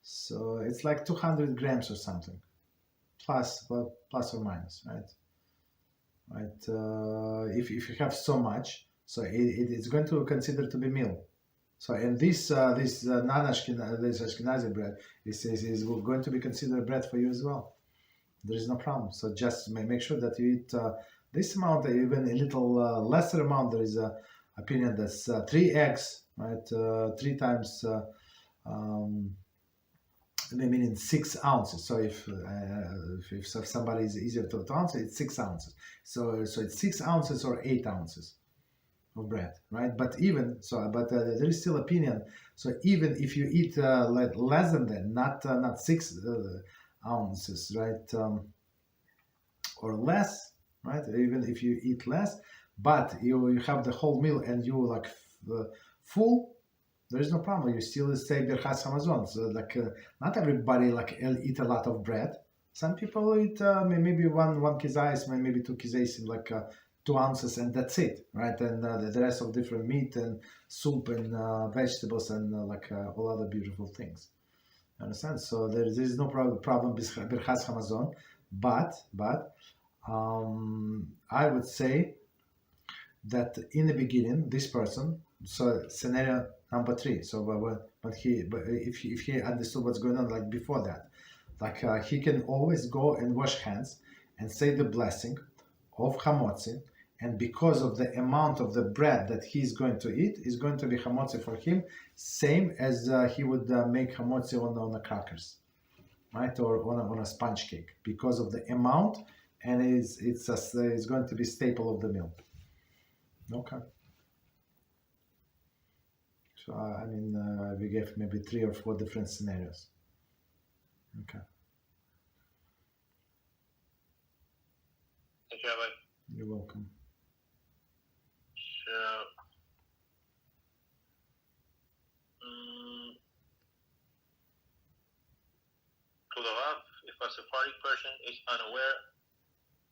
So it's like 200 grams or something, plus or minus, right? If you have so much, so it's going to consider to be meal. So and this Ashkenazi bread is going to be considered bread for you as well. There is no problem. So just make sure that you eat this amount, even a little lesser amount. There is a opinion that's 3 eggs, right? 3 times, meaning 6 ounces. So if somebody is easier to answer, it's 6 ounces. So it's 6 ounces or 8 ounces of bread, right? But there is still opinion. So even if you eat less than that, not 6 ounces, right, or less, right? Even if you eat less, but you have the whole meal and you like full, there is no problem. You still say Birchas Hamazon. So not everybody eat a lot of bread. Some people eat maybe one kizayis, maybe 2 kizayis, 2 ounces, and that's it, right? And the rest of different meat and soup and vegetables and all other beautiful things. You understand? So there is no problem Birchas Hamazon, but I would say that in the beginning, this person, so scenario number 3, so if he understood what's going on before that, he can always go and wash hands and say the blessing of hamotzi, and because of the amount of the bread that he's going to eat is going to be hamotzi for him, same as he would make hamotzi on the crackers, right, or on a sponge cake, because of the amount, and it's going to be staple of the meal. Okay. So we gave maybe 3 or 4 different scenarios. Okay. Thank you, Rabbi. You're welcome. So, to the Rav, if a Sephardic person is unaware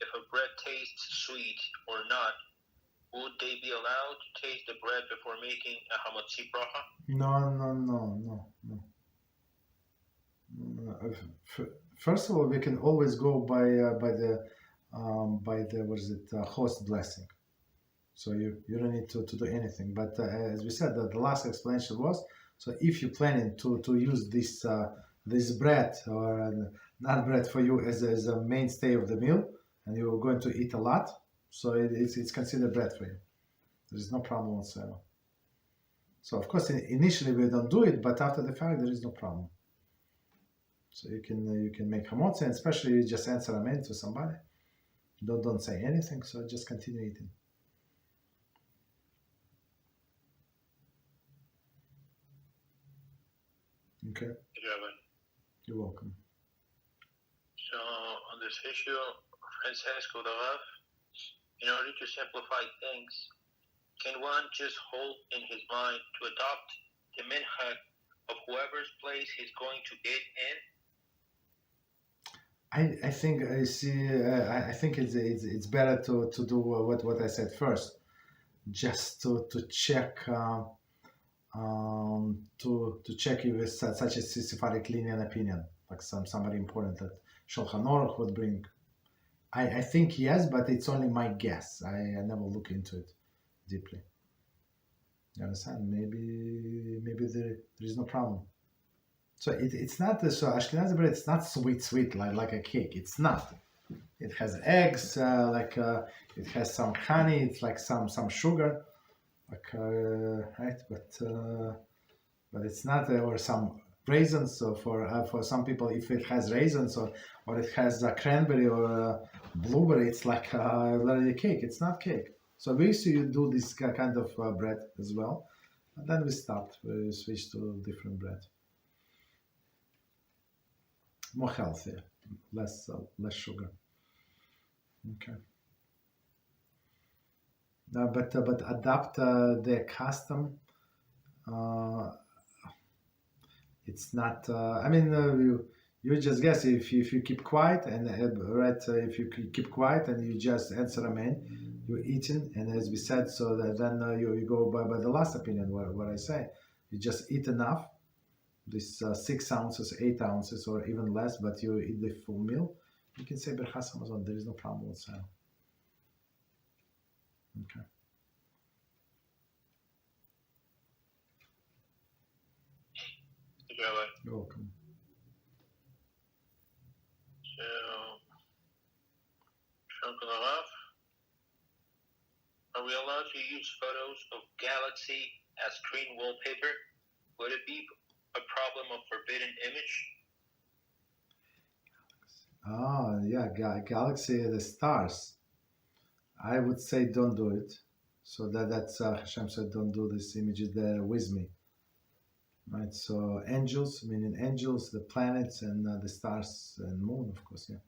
if a bread tastes sweet or not, would they be allowed to taste the bread before making a hamotzi bracha? No. First of all, we can always go by the host blessing. So you don't need to do anything. But as we said, the last explanation was, so if you're planning to use this bread or not bread for you as a mainstay of the meal, and you're going to eat a lot, so it's considered bread for you. There is no problem whatsoever. So of course, initially we don't do it, but after the fact, there is no problem. So you can make hamotzi, and especially you just answer amen to somebody. Don't say anything, so just continue eating. Okay. You're welcome. So on this issue, Francesco the Rav, in order to simplify things, can one just hold in his mind to adopt the minhag of whoever's place he's going to eat in? I think it's better to do what I said first, just to check to check if it's such a Sephardic lenient opinion, like somebody important that Shulchan Aruch would bring. I think yes, but it's only my guess. I never look into it deeply. You understand? Maybe there is no problem. So it's not so Ashkenazi bread. It's not sweet like a cake. It's not. It has eggs, it has some honey. It's like some sugar, right? But it's not or some raisins. So for some people, if it has raisins or it has a cranberry or a blueberry, it's like a cake. It's not cake. So we used to do this kind of bread as well, and then we stopped. We switched to different bread, more healthier. less sugar. Okay. But adapt their custom. It's not. I mean, you just guess if you keep quiet and if you keep quiet and you just answer amen, you're eating, and as we said, so that then you go by the last opinion. What I say, you just eat enough. This 6 ounces, 8 ounces, or even less, but you eat the full meal. You can say Berchas Hamazon. There is no problem whatsoever. Okay. You're welcome. So, are we allowed to use photos of galaxy as screen wallpaper? Would it be a problem of forbidden image? Ah, yeah, galaxy, the stars. I would say don't do it. So that's HaShem said don't do these images there with me. Right, so angels, meaning angels, the planets, and the stars and moon, of course, yeah.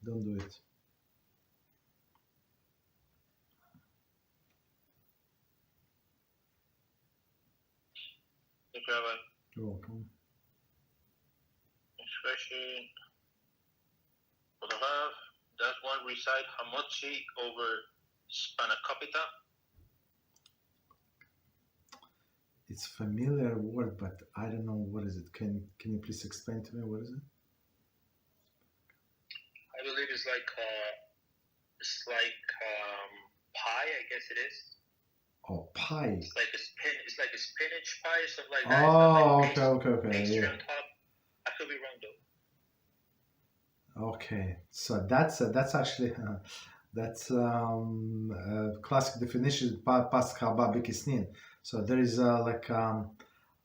Don't do it. Thank you, Rabbi. You're welcome. Next question. For the Rav, does one recite Hamotzi over Spanakopita? It's familiar word, but I don't know what is it. Can you please explain to me what is it? I believe it's like pie. I guess it is. Oh, pie. It's like a spinach pie, something like that. Oh, like okay, pastry yeah. on top. I could be wrong though. Okay, so that's actually that's classic definition pas haba b'kisnin. So there is when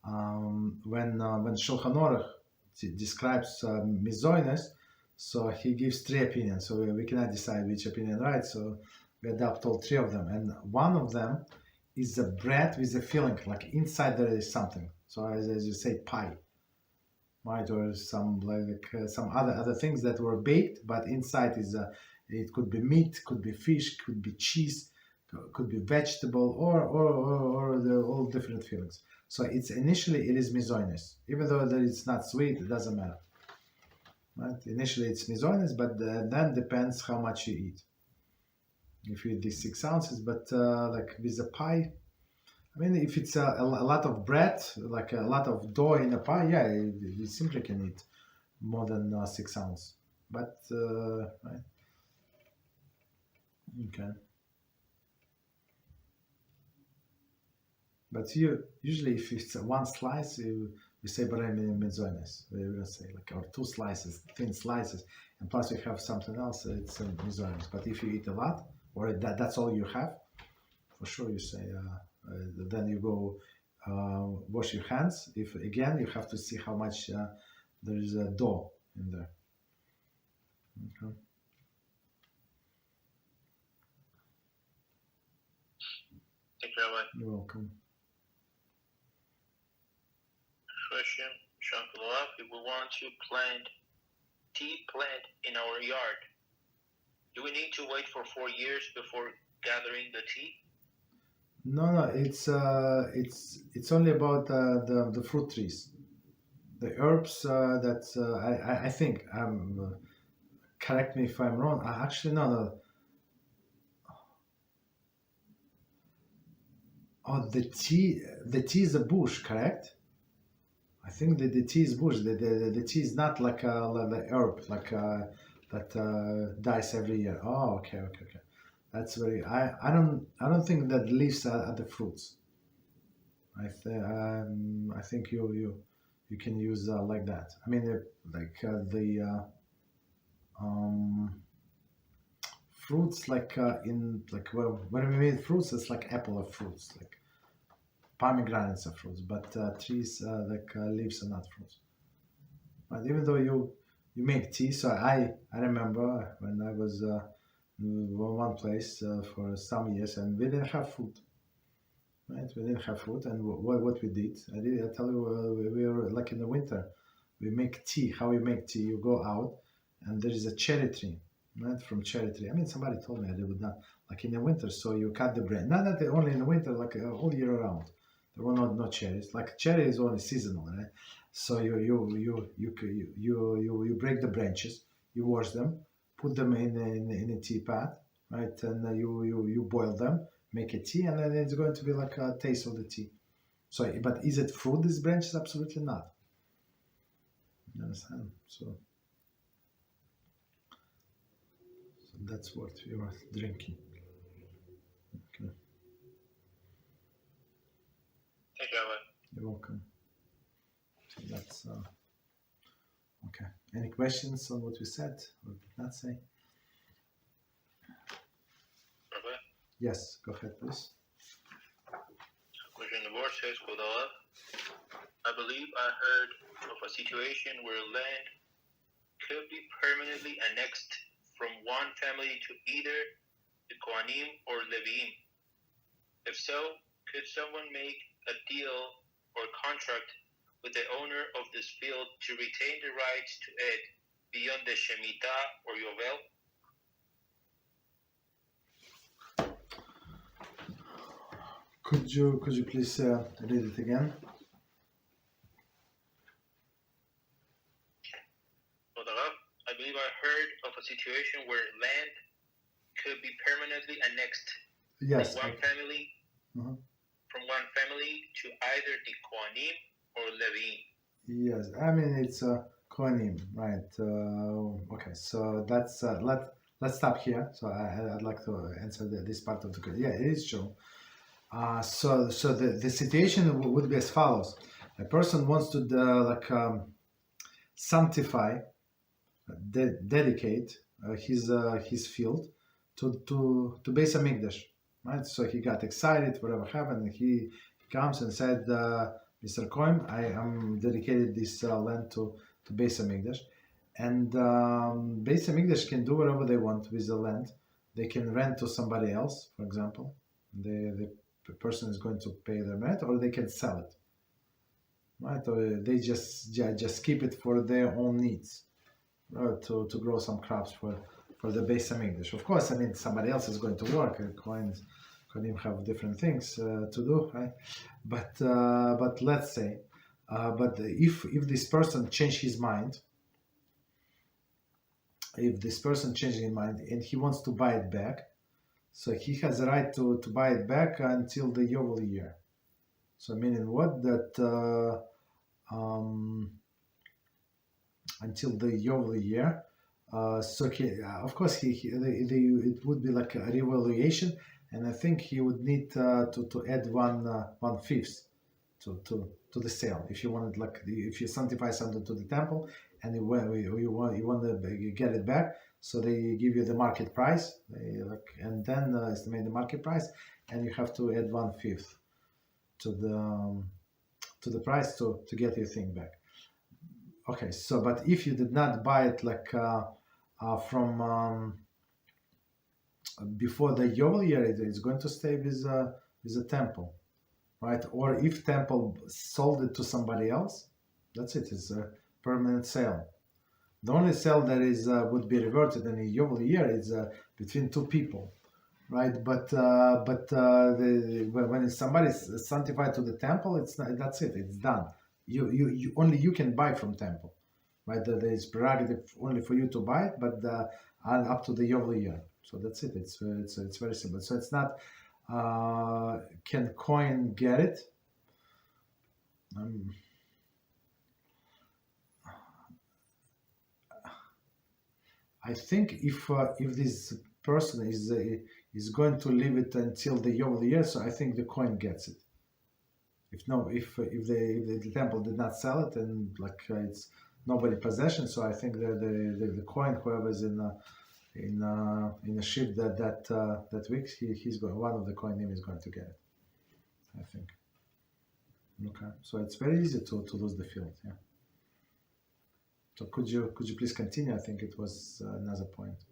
Shulchan Aruch describes mizoinus, so he gives 3 opinions. So we cannot decide which opinion right. So we adopt all 3 of them, and one of them is a bread with a filling, like inside there is something. So as you say, pie, right, or some some other things that were baked, but inside is it could be meat, could be fish, could be cheese, could be vegetable, or the all different fillings. So it's initially it is mizoinus, even though that it's not sweet, it doesn't matter. Right? Initially it's mizoinus, but then depends how much you eat. If you eat these 6 ounces, but like with a pie, I mean, if it's a lot of bread, like a lot of dough in a pie, yeah, you simply can eat more than 6 ounces. But right? Okay. But usually if it's one slice, we say barei mizoinus. We will say like, or 2 slices, thin slices, and plus we have something else, it's mizoinus. But if you eat a lot, or that's all you have, for sure you say, then you go wash your hands. If again, you have to see how much there is a dough in there. Okay. Thank you, Rabbi. You're welcome. Question, if we want to plant tea plant in our yard, do we need to wait for 4 years before gathering the tea? No, it's only about the fruit trees, the herbs that I think. Correct me if I'm wrong. Actually, no. Oh, the tea is a bush, correct? I think that the tea is bush. The tea is not like the herb, like that dies every year. Oh, okay. That's very. I don't think that leaves are the fruits. I think you can use like that. I mean, fruits like in like when we mean fruits, it's like apple of fruits, like pomegranates are fruits, but trees leaves are not fruits. But even though you make tea, so I remember when I was one place for some years, and we didn't have food. Right, we didn't have food, and what we did, I tell you, we were like in the winter, we make tea. How we make tea? You go out, and there is a cherry tree, right? From cherry tree. I mean, somebody told me they would not like in the winter. So you cut the branch. Not that only in the winter, like all year around. There were no cherries. Like cherry is only seasonal, right? So you break the branches, you wash them, put them in a teapot, right? And you boil them, make a tea, and then it's going to be like a taste of the tea. So, but is it fruit? These branches? Absolutely not. You understand? So that's what we were drinking. Okay. Thank you, Rabbi. You're welcome. So that's okay. Any questions on what we said or did not say? Rabbi? Yes, go ahead, please. Question the verse says, quote Allah, I believe I heard of a situation where land could be permanently annexed from one family to either the Kohanim or Levim. If so, could someone make a deal or contract with the owner of this field to retain the rights to it beyond the Shemitah or Yovel? Could you please read it again? I believe I heard of a situation where land could be permanently annexed Yes. from one family Mhm. from one family to either the Kohanim or Levim. Yes, I mean it's Kohanim, right? Okay, so that's let's stop here. So I'd like to answer this part of the question. Yeah, it is true. So the situation would be as follows: a person wants to sanctify, dedicate his field to Beis Hamikdash, right? So he got excited, whatever happened. He comes and said, Mr. Chaim, I am dedicated this land to Beis Hamikdash, and Beis Hamikdash can do whatever they want with the land. They can rent to somebody else, for example. The person is going to pay their rent, or they can sell it, right? Or they just keep it for their own needs, to grow some crops for the Beis Hamikdash. Of course, I mean somebody else is going to work. Kohanim have different things to do, right? But let's say, but if this person changed his mind, and he wants to buy it back, so he has the right to buy it back until the Yovel year. So meaning what? That until the Yovel year. So of course it would be like a revaluation, and I think he would need to add 1/5 to the sale. If you wanted, like, if you sanctify something to the temple and you want to get it back, so they give you the market price, and then estimate the market price, and you have to add 1/5 to the price to get your thing back. Okay, so but if you did not buy it from before the Yovel year, it's going to stay with the temple, right? Or if temple sold it to somebody else, that's it. It's a permanent sale. The only sale that is would be reverted in a Yovel year is between two people, right? But when somebody's sanctified to the temple, it's not, that's it. It's done. You only you can buy from temple, right? There is prerogative only for you to buy it, but up to the Yovel year. So that's it. It's very simple. So it's not can coin get it? I think if this person is going to leave it until the Yovel year, so I think the coin gets it. If the temple did not sell it, and it's nobody possession, so I think the coin, whoever is in a ship that week, he's going, one of the coin name is going to get it, I think. Okay, so it's very easy to lose the field. Yeah. So could you please continue? I think it was another point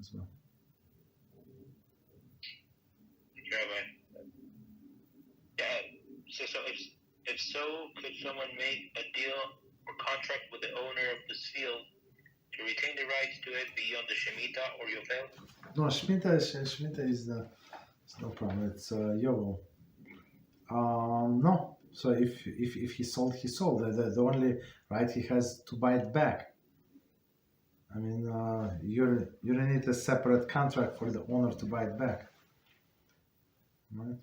as well. Yeah. So if so, could someone make a deal or contract with the owner of this field to retain the rights to it beyond the Shemitah or Yovel? No, Shemitah is it's no problem. It's Yovel. No. So if he sold, he sold. The only right he has to buy it back. I mean, you don't need a separate contract for the owner to buy it back, right?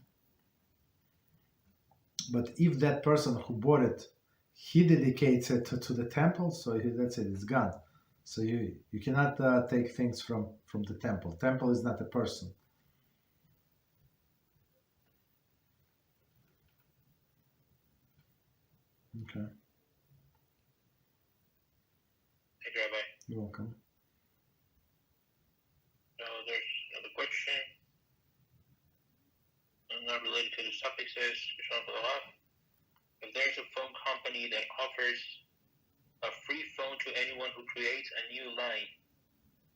But if that person who bought it, he dedicates it to the temple, so that's it. It's gone. So you cannot take things from the temple. Temple is not a person. Okay. Thank you, Rabbi. You're welcome. There's another question. Not related to the topic, says if there's a phone company that offers a free phone to anyone who creates a new line,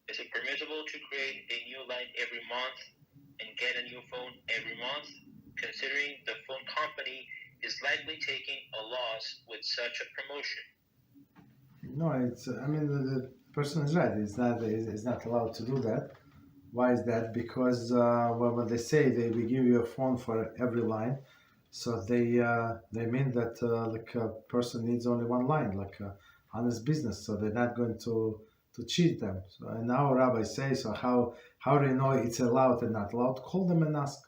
is it permissible to create a new line every month and get a new phone every month, considering the phone company is likely taking a loss with such a promotion? No, it's. I mean, the person is right. It's not allowed to do that. Why is that? Because when they say they will give you a phone for every line, so they mean that like a person needs only one line, like honest business. So they're not going to cheat them. So, and now Rabbi says, so how do you know it's allowed and not allowed? Call them and ask.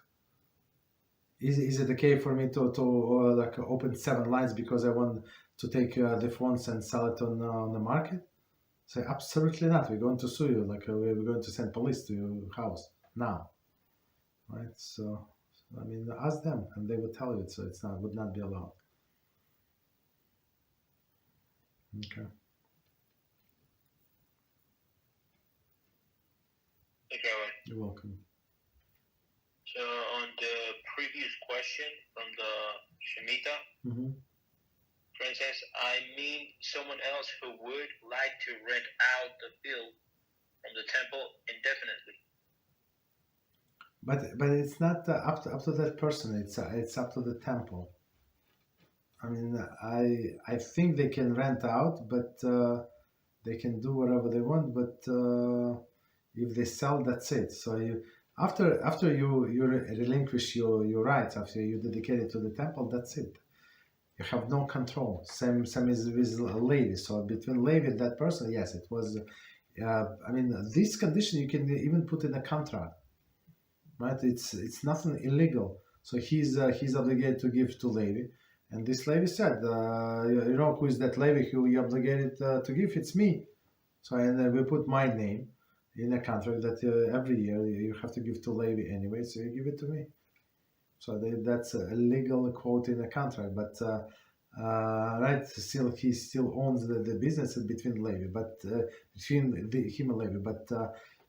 Is it okay for me to like open 7 lines because I want to take the phones and sell it on the market? Say absolutely not. We're going to sue you. Like we're going to send police to your house now, right? So I mean, ask them, and they will tell you. So it's not would not be allowed. Okay. Thank you, Rabbi. You're welcome. So on the previous question from the Shemitah, Mm-hmm. Princess, I mean someone else who would like to rent out the field from the temple indefinitely. But it's not up to that person. It's up to the temple. I mean, I think they can rent out, but they can do whatever they want. But if they sell, that's it. So after you relinquish your rights, after you dedicate it to the temple, that's it. You have no control. Same is with Levi. So between Levi and that person, yes, it was. I mean, this condition you can even put in a contract, right? It's nothing illegal. So he's obligated to give to Levi, and this Levi said, you know who is that Levi who you obligated to give? It's me. So and we put my name in a contract that every year you have to give to Levi anyway. So you give it to me. So that's a legal quote in the contract, but right, still he still owns the business between Levi, but between him and Levi. But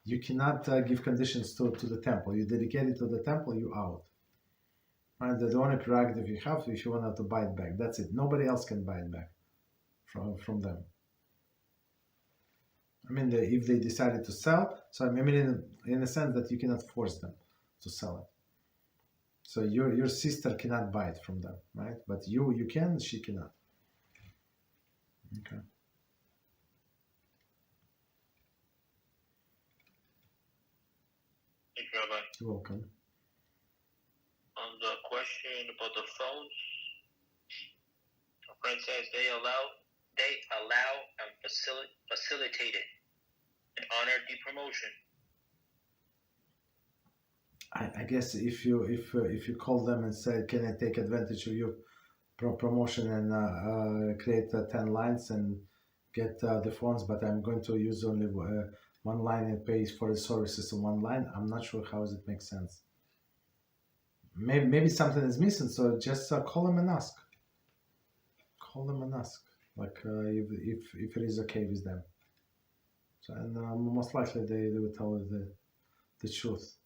you cannot give conditions to the temple. You dedicate it to the temple, you out. Right, the only prerogative you have if you want to buy it back. That's it. Nobody else can buy it back from them. I mean, if they decided to sell, so I mean, in a sense that you cannot force them to sell it. So your sister cannot buy it from them, right? But you can, she cannot. Okay. Thank you, Rabbi. You're welcome. On the question about the phones, a friend says they allow and facilitate it and honor the promotion. I guess if you call them and say, can I take advantage of your promotion and create 10 lines and get the phones, but I'm going to use only one line and pay for the services on one line, I'm not sure how it makes sense. Maybe something is missing, so just call them and ask. Call them and ask, like if it is okay with them. So and most likely they will tell you the truth.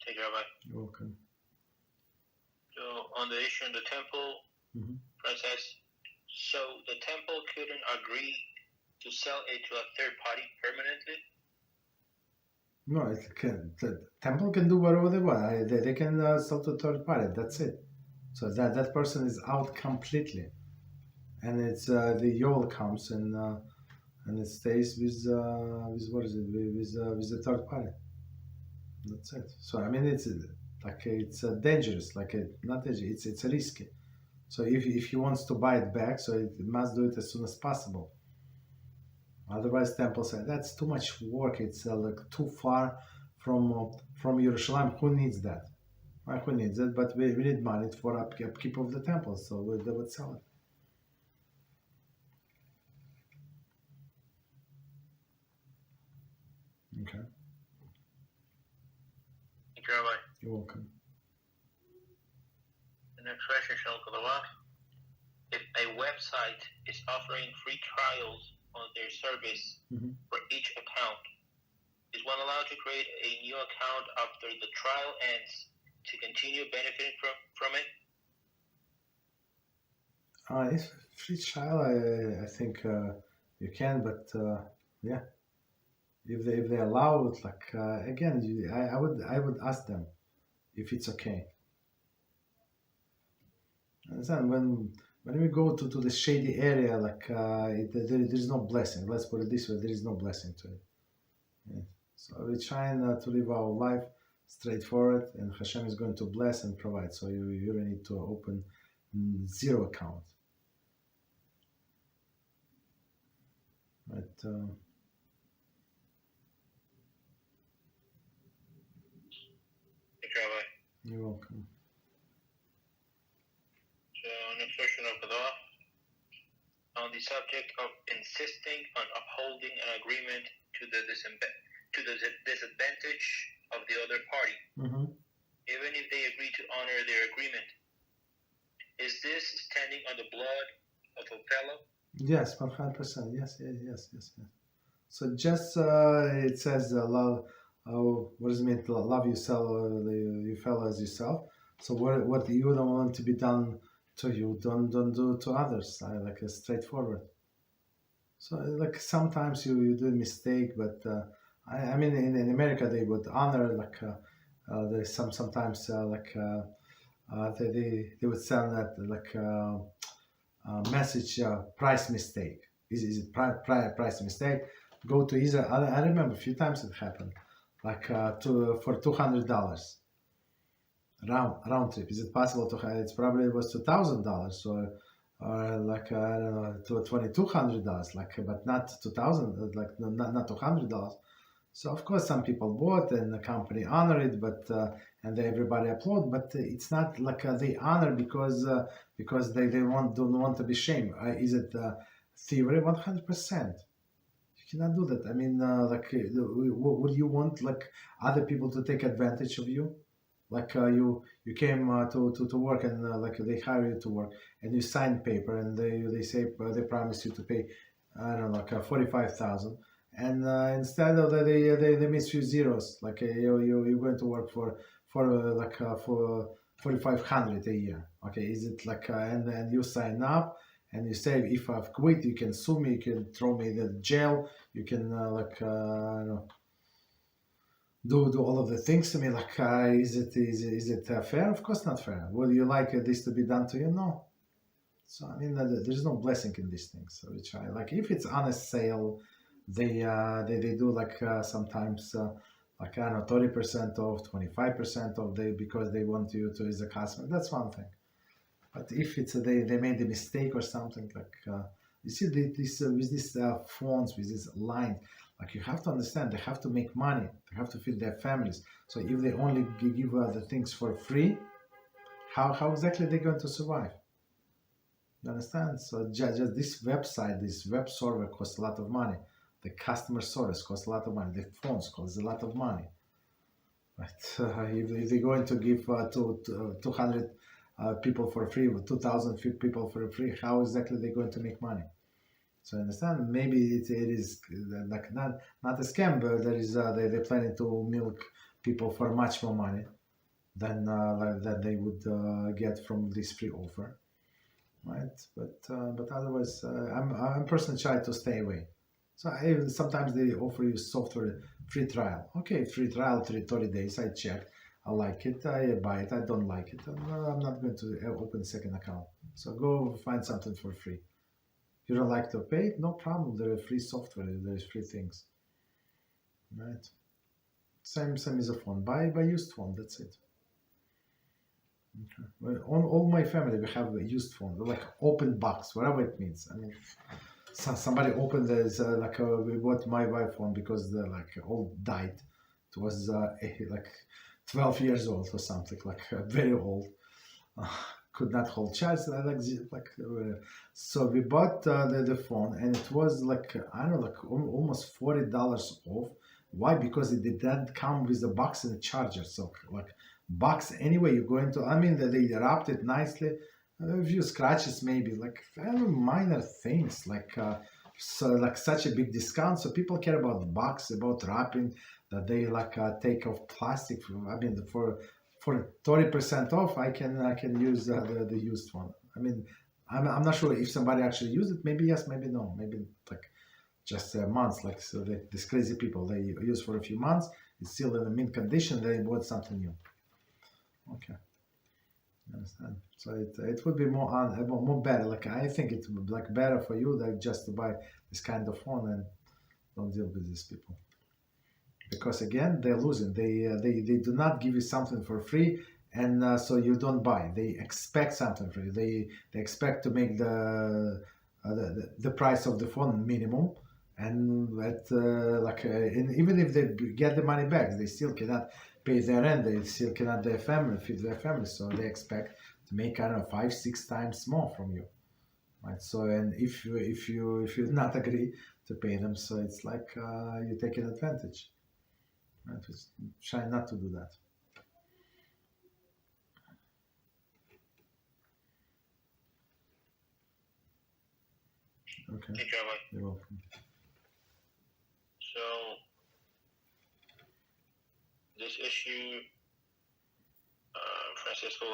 Thank you, Rabbi. You're welcome. So on the issue in the temple, Princess, so the temple couldn't agree to sell it to a third party permanently? No, the temple can do whatever they want. They can sell to third party. That's it. So that person is out completely, and it's the Yol comes and it stays with what is it with the third party. That's it. So I mean it's dangerous. Not dangerous. It's risky. So if he wants to buy it back, so it must do it as soon as possible. Otherwise, temple said that's too much work. It's like too far from Yerushalayim. Who needs that? Who needs it? But we need money for upkeep of the temple, so they would sell it. Okay. Thank you, Rabbi. You're welcome. The next question, Shalom Kadawah. If a website is offering free trials on their service for each account, is one allowed to create a new account after the trial ends to continue benefiting from it? If free trial, I think you can, but yeah, if they allow it, again, I would ask them if it's okay. Understand when we go to the shady area, there's no blessing. Let's put it this way: there is no blessing to it. Yeah. So we're trying to live our life straightforward, and HaShem is going to bless and provide. So you don't need to open zero account. But Thank you, Rabbi. you're welcome. So, next question of Kadah. On the subject of insisting on upholding an agreement to the disadvantage of the other party, even if they agree to honor their agreement, is this standing on the blood of a fellow? Yes, 100%. Yes. So just it says love. What does it mean? Love yourself, your fellow as yourself. So what you don't want to be done to you, don't do to others. Like a straightforward. So like sometimes you do a mistake, but I mean in America they would honor there's sometimes they would send that message price mistake. Is it price mistake? Go to Israel. I remember a few times it happened, for $200 round trip. Is it possible to have? It's probably it was $2,000 or I don't know, to $2,200, but not 2,000, not $200. So of course some people bought and the company honor it, but and everybody applaud. But it's not they honor because they don't want to be shamed. Is it thievery? 100%. You cannot do that. I mean, would you want other people to take advantage of you? You came to work and they hire you to work and you sign paper and they say they promise you to pay I don't know 45,000 and instead of that they miss few zeros you're going to work for 4,500 a year. Okay, is it and you sign up and you say if I've quit you can sue me, you can throw me in the jail, you can do all of the things to me. Is it fair? Of course not fair. Would you like this to be done to you? No. So I mean, there's no blessing in these things. So we try. If it's honest sale, they do sometimes I don't know 30% off, 25% off. Because they want you to as a customer. That's one thing. But if it's they made a mistake or something you see this with these phones, with these lines. You have to understand, they have to make money. They have to feed their families. So if they only give the things for free, how exactly they're going to survive? You understand? So just this website, this web server costs a lot of money. The customer service costs a lot of money. The phones cost a lot of money. Right? If they're going to give 200 people for free, 2,000 people for free, how exactly they're going to make money? So understand, maybe it is not a scam, but they're planning to milk people for much more money than that they would get from this free offer, right? But otherwise, I'm personally trying to stay away. So sometimes they offer you software free trial. Okay, free trial, 30 days. I checked. I like it. I buy it. I don't like it. I'm not going to open a second account. So go find something for free. If you don't like to pay it, no problem. There is free software. There is free things. Right. Same as a phone. Buy used phone. That's it. Okay. Well, on all my family, we have a used phone, like open box, whatever it means. I mean, somebody opened this we bought my wife phone because the all died. It was like 12 years old or something, very old. Could not hold charge. So we bought the phone, and it was almost $40 off. Why? Because it did not come with a box and a charger. So box anyway, you're going to. I mean, they wrapped it nicely. A few scratches, maybe very minor things, such a big discount. So people care about the box, about wrapping, that they take off plastic. I mean, for 30% off, I can use the used one. I mean, I'm not sure if somebody actually used it. Maybe yes, maybe no. Maybe just months. So these crazy people, they use for a few months. It's still in a mint condition. They bought something new. Okay. Understand? So it would be more better. I think it would be better for you just to buy this kind of phone and don't deal with these people, because again they're losing. They do not give you something for free, and so you don't buy. They expect something for you. They expect to make the price of the phone minimum, and even if they get the money back, they still cannot pay their rent. They still cannot feed their family. So they expect to make 5-6 times more from you, right? So and if you not agree to pay them, so it's you're taking advantage, right? Try not to do that. Okay. Hey, Rabbi. You're welcome. So, this issue, Francisco,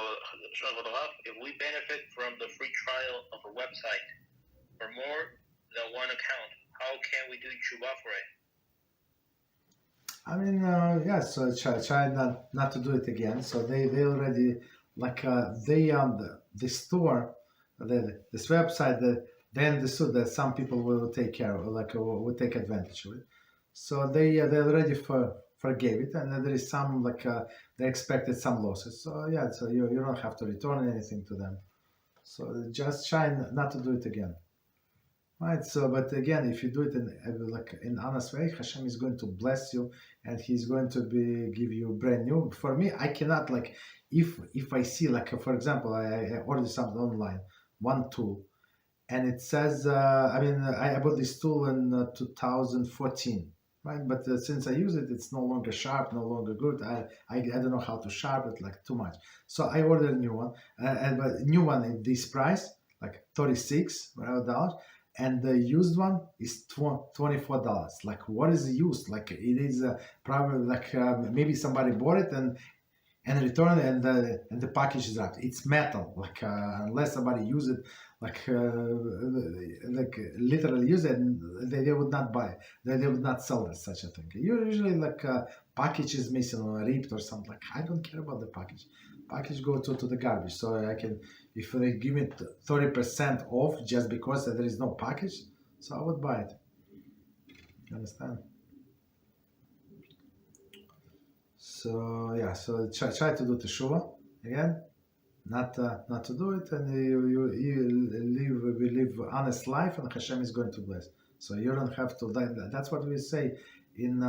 if we benefit from the free trial of a website for more than one account, how can we do tshuva for it? I mean, yeah, so try not to do it again. So they already, the store, this website, they understood that some people will take care of, will take advantage of it. So they already forgave it, and there is some they expected some losses. So yeah, so you don't have to return anything to them. So just try not to do it again. Right. So, but again, if you do it in honest way, HaShem is going to bless you, and He's going to give you brand new. For me, I cannot if I see for example, I ordered something online, one tool, and it says I bought this tool in 2014, right? But since I use it, it's no longer sharp, no longer good. I don't know how to sharpen it too much. So I ordered a new one, but new one at this price, $36 and the used one is $24. What is the used? It is probably maybe somebody bought it and returned it, and the package is wrapped. It's metal. Unless somebody use it, literally use it, they would not buy it. They would not sell such a thing. Usually package is missing or ripped or something. I don't care about the package. Package go to the garbage. So I can, if they give me 30% off just because there is no package, so I would buy it. You understand? So yeah, so try to do teshuva again, not to do it, and we live honest life, and HaShem is going to bless. So you don't have to. That's what we say in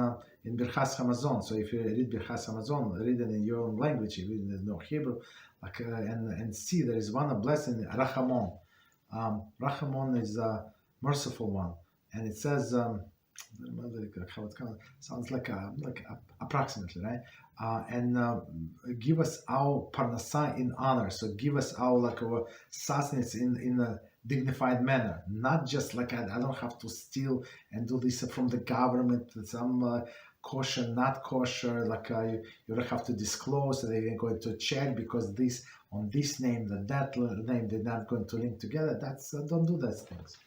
Birchas Hamazon. So if you read Birchas Hamazon, read it in your own language, you read it in Hebrew, and see there is one blessing, Rachamon. Rachamon is a merciful one, and it says. I don't remember how it comes. Sounds approximately, right? And give us our parnasa in honor. So give us our sustenance in a dignified manner. Not just I don't have to steal and do this from the government. Some kosher, not kosher. You don't have to disclose. They're going to check because this on this name, that name, they're not going to link together. Don't do those things.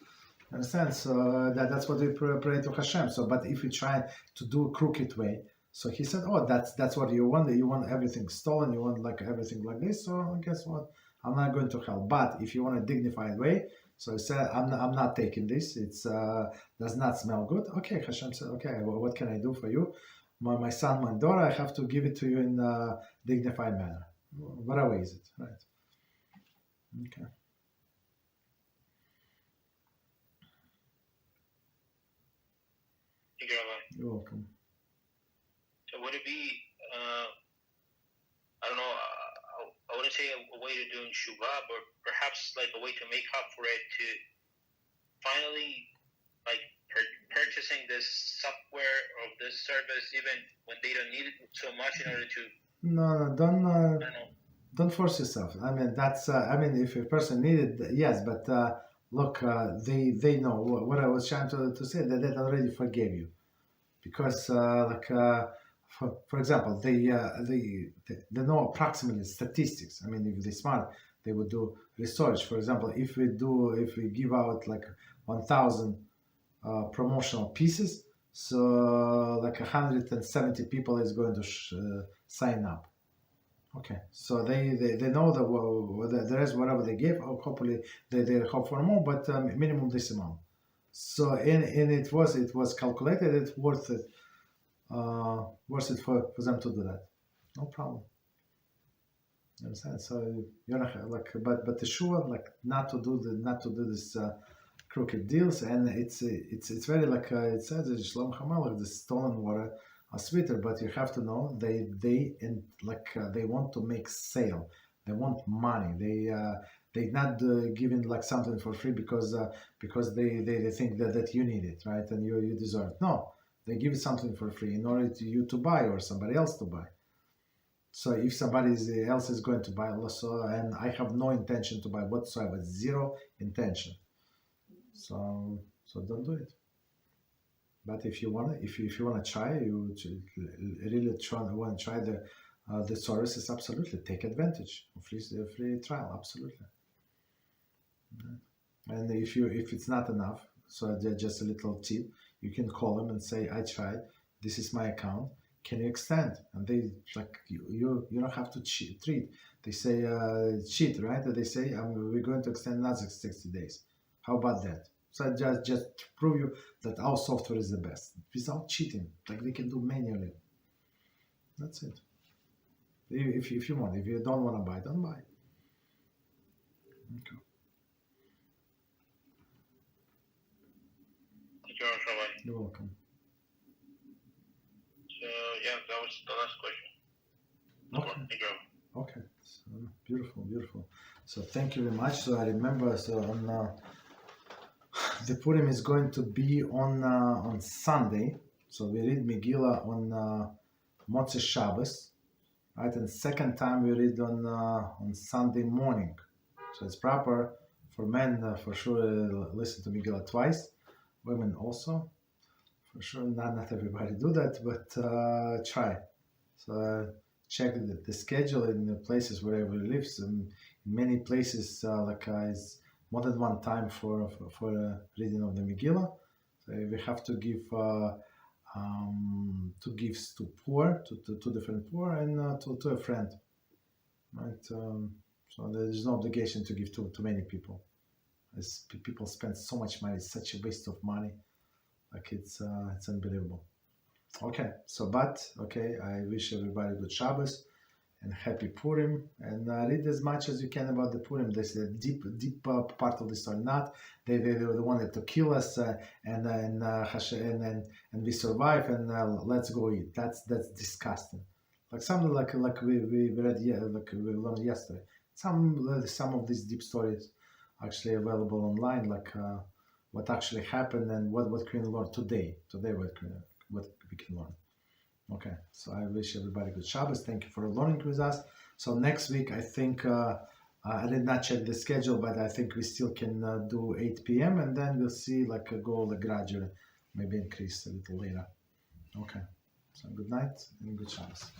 Understand? So that's what we pray to HaShem. So, but if we try to do a crooked way, so he said, "Oh, that's what you want. You want everything stolen. You want like everything like this. So guess what? I'm not going to hell. But if you want a dignified way, so he said, I'm not taking this. It's does not smell good. Okay, HaShem said, okay, well, what can I do for you? My son, my daughter, I have to give it to you in a dignified manner. Whatever is it, right? Okay. You're welcome. So would it be, I don't know, I wouldn't say a way to doing shuvah, but perhaps like a way to make up for it, to finally like purchasing this software or this service even when they don't need it so much in order to... No, don't force yourself. I mean, that's, I mean, if a person needed, yes, but look, they know what I was trying to say, that they already forgave you. Because, for example, they know approximately statistics. I mean, if they're smart, they would do research. For example, if we give out like 1,000 promotional pieces, so like 170 people is going to sign up. Okay, so they know that the rest, whatever they give, hopefully they hope for more, but minimum this amount. So and it was calculated. It's worth it for them to do that. No problem. You understand? So you're not like, but the sure like not to do this crooked deals, and it's very like it says in Shalom Hamelach, the stolen water are sweeter, but you have to know they want to make sale. They want money. They're not giving like something for free because they think that you need it, right? And you deserve it. No, they give you something for free in order to you to buy or somebody else to buy. So if somebody else is going to buy also, and I have no intention to buy whatsoever, zero intention. So don't do it. But if you want to try, you really want to try the services, absolutely take advantage of free trial, absolutely. And if it's not enough, so just a little tip, you can call them and say, I tried, this is my account, can you extend? And they like you don't have to treat. They say cheat, right? They say we're going to extend another 60 days. How about that? So just to prove you that our software is the best without cheating, like they can do manually. That's it. If you want, if you don't want to buy, don't buy. Okay. You're welcome. So yeah, that was the last question. Okay. Okay. So, beautiful. So thank you very much. So I remember. So on the Purim is going to be on Sunday. So we read Megillah on Motzei Shabbos, right? And second time we read on Sunday morning. So it's proper for men for sure listen to Megillah twice. Women also, for sure. Not everybody do that, but try. So check the schedule in the places wherever you live. So in many places, is more than one time for reading of the Megillah. So we have to give 2 gifts to poor, to 2 different poor, and to a friend. Right. So there is no obligation to give to many people. As people spend so much money, it's such a waste of money. Like it's unbelievable. Okay, I wish everybody good Shabbos and happy Purim, and read as much as you can about the Purim. This is a deep part of the story. Not they were the one that to kill us and we survive and let's go eat. That's disgusting. Like something like we read like we learned yesterday. Some of these deep stories actually available online, like what actually happened and what we can learn today. What we can learn. Okay, so I wish everybody good Shabbos. Thank you for learning with us. So next week, I think, I did not check the schedule, but I think we still can do 8 p.m. and then we'll see go gradually, maybe increase a little later. Okay, so good night and good Shabbos.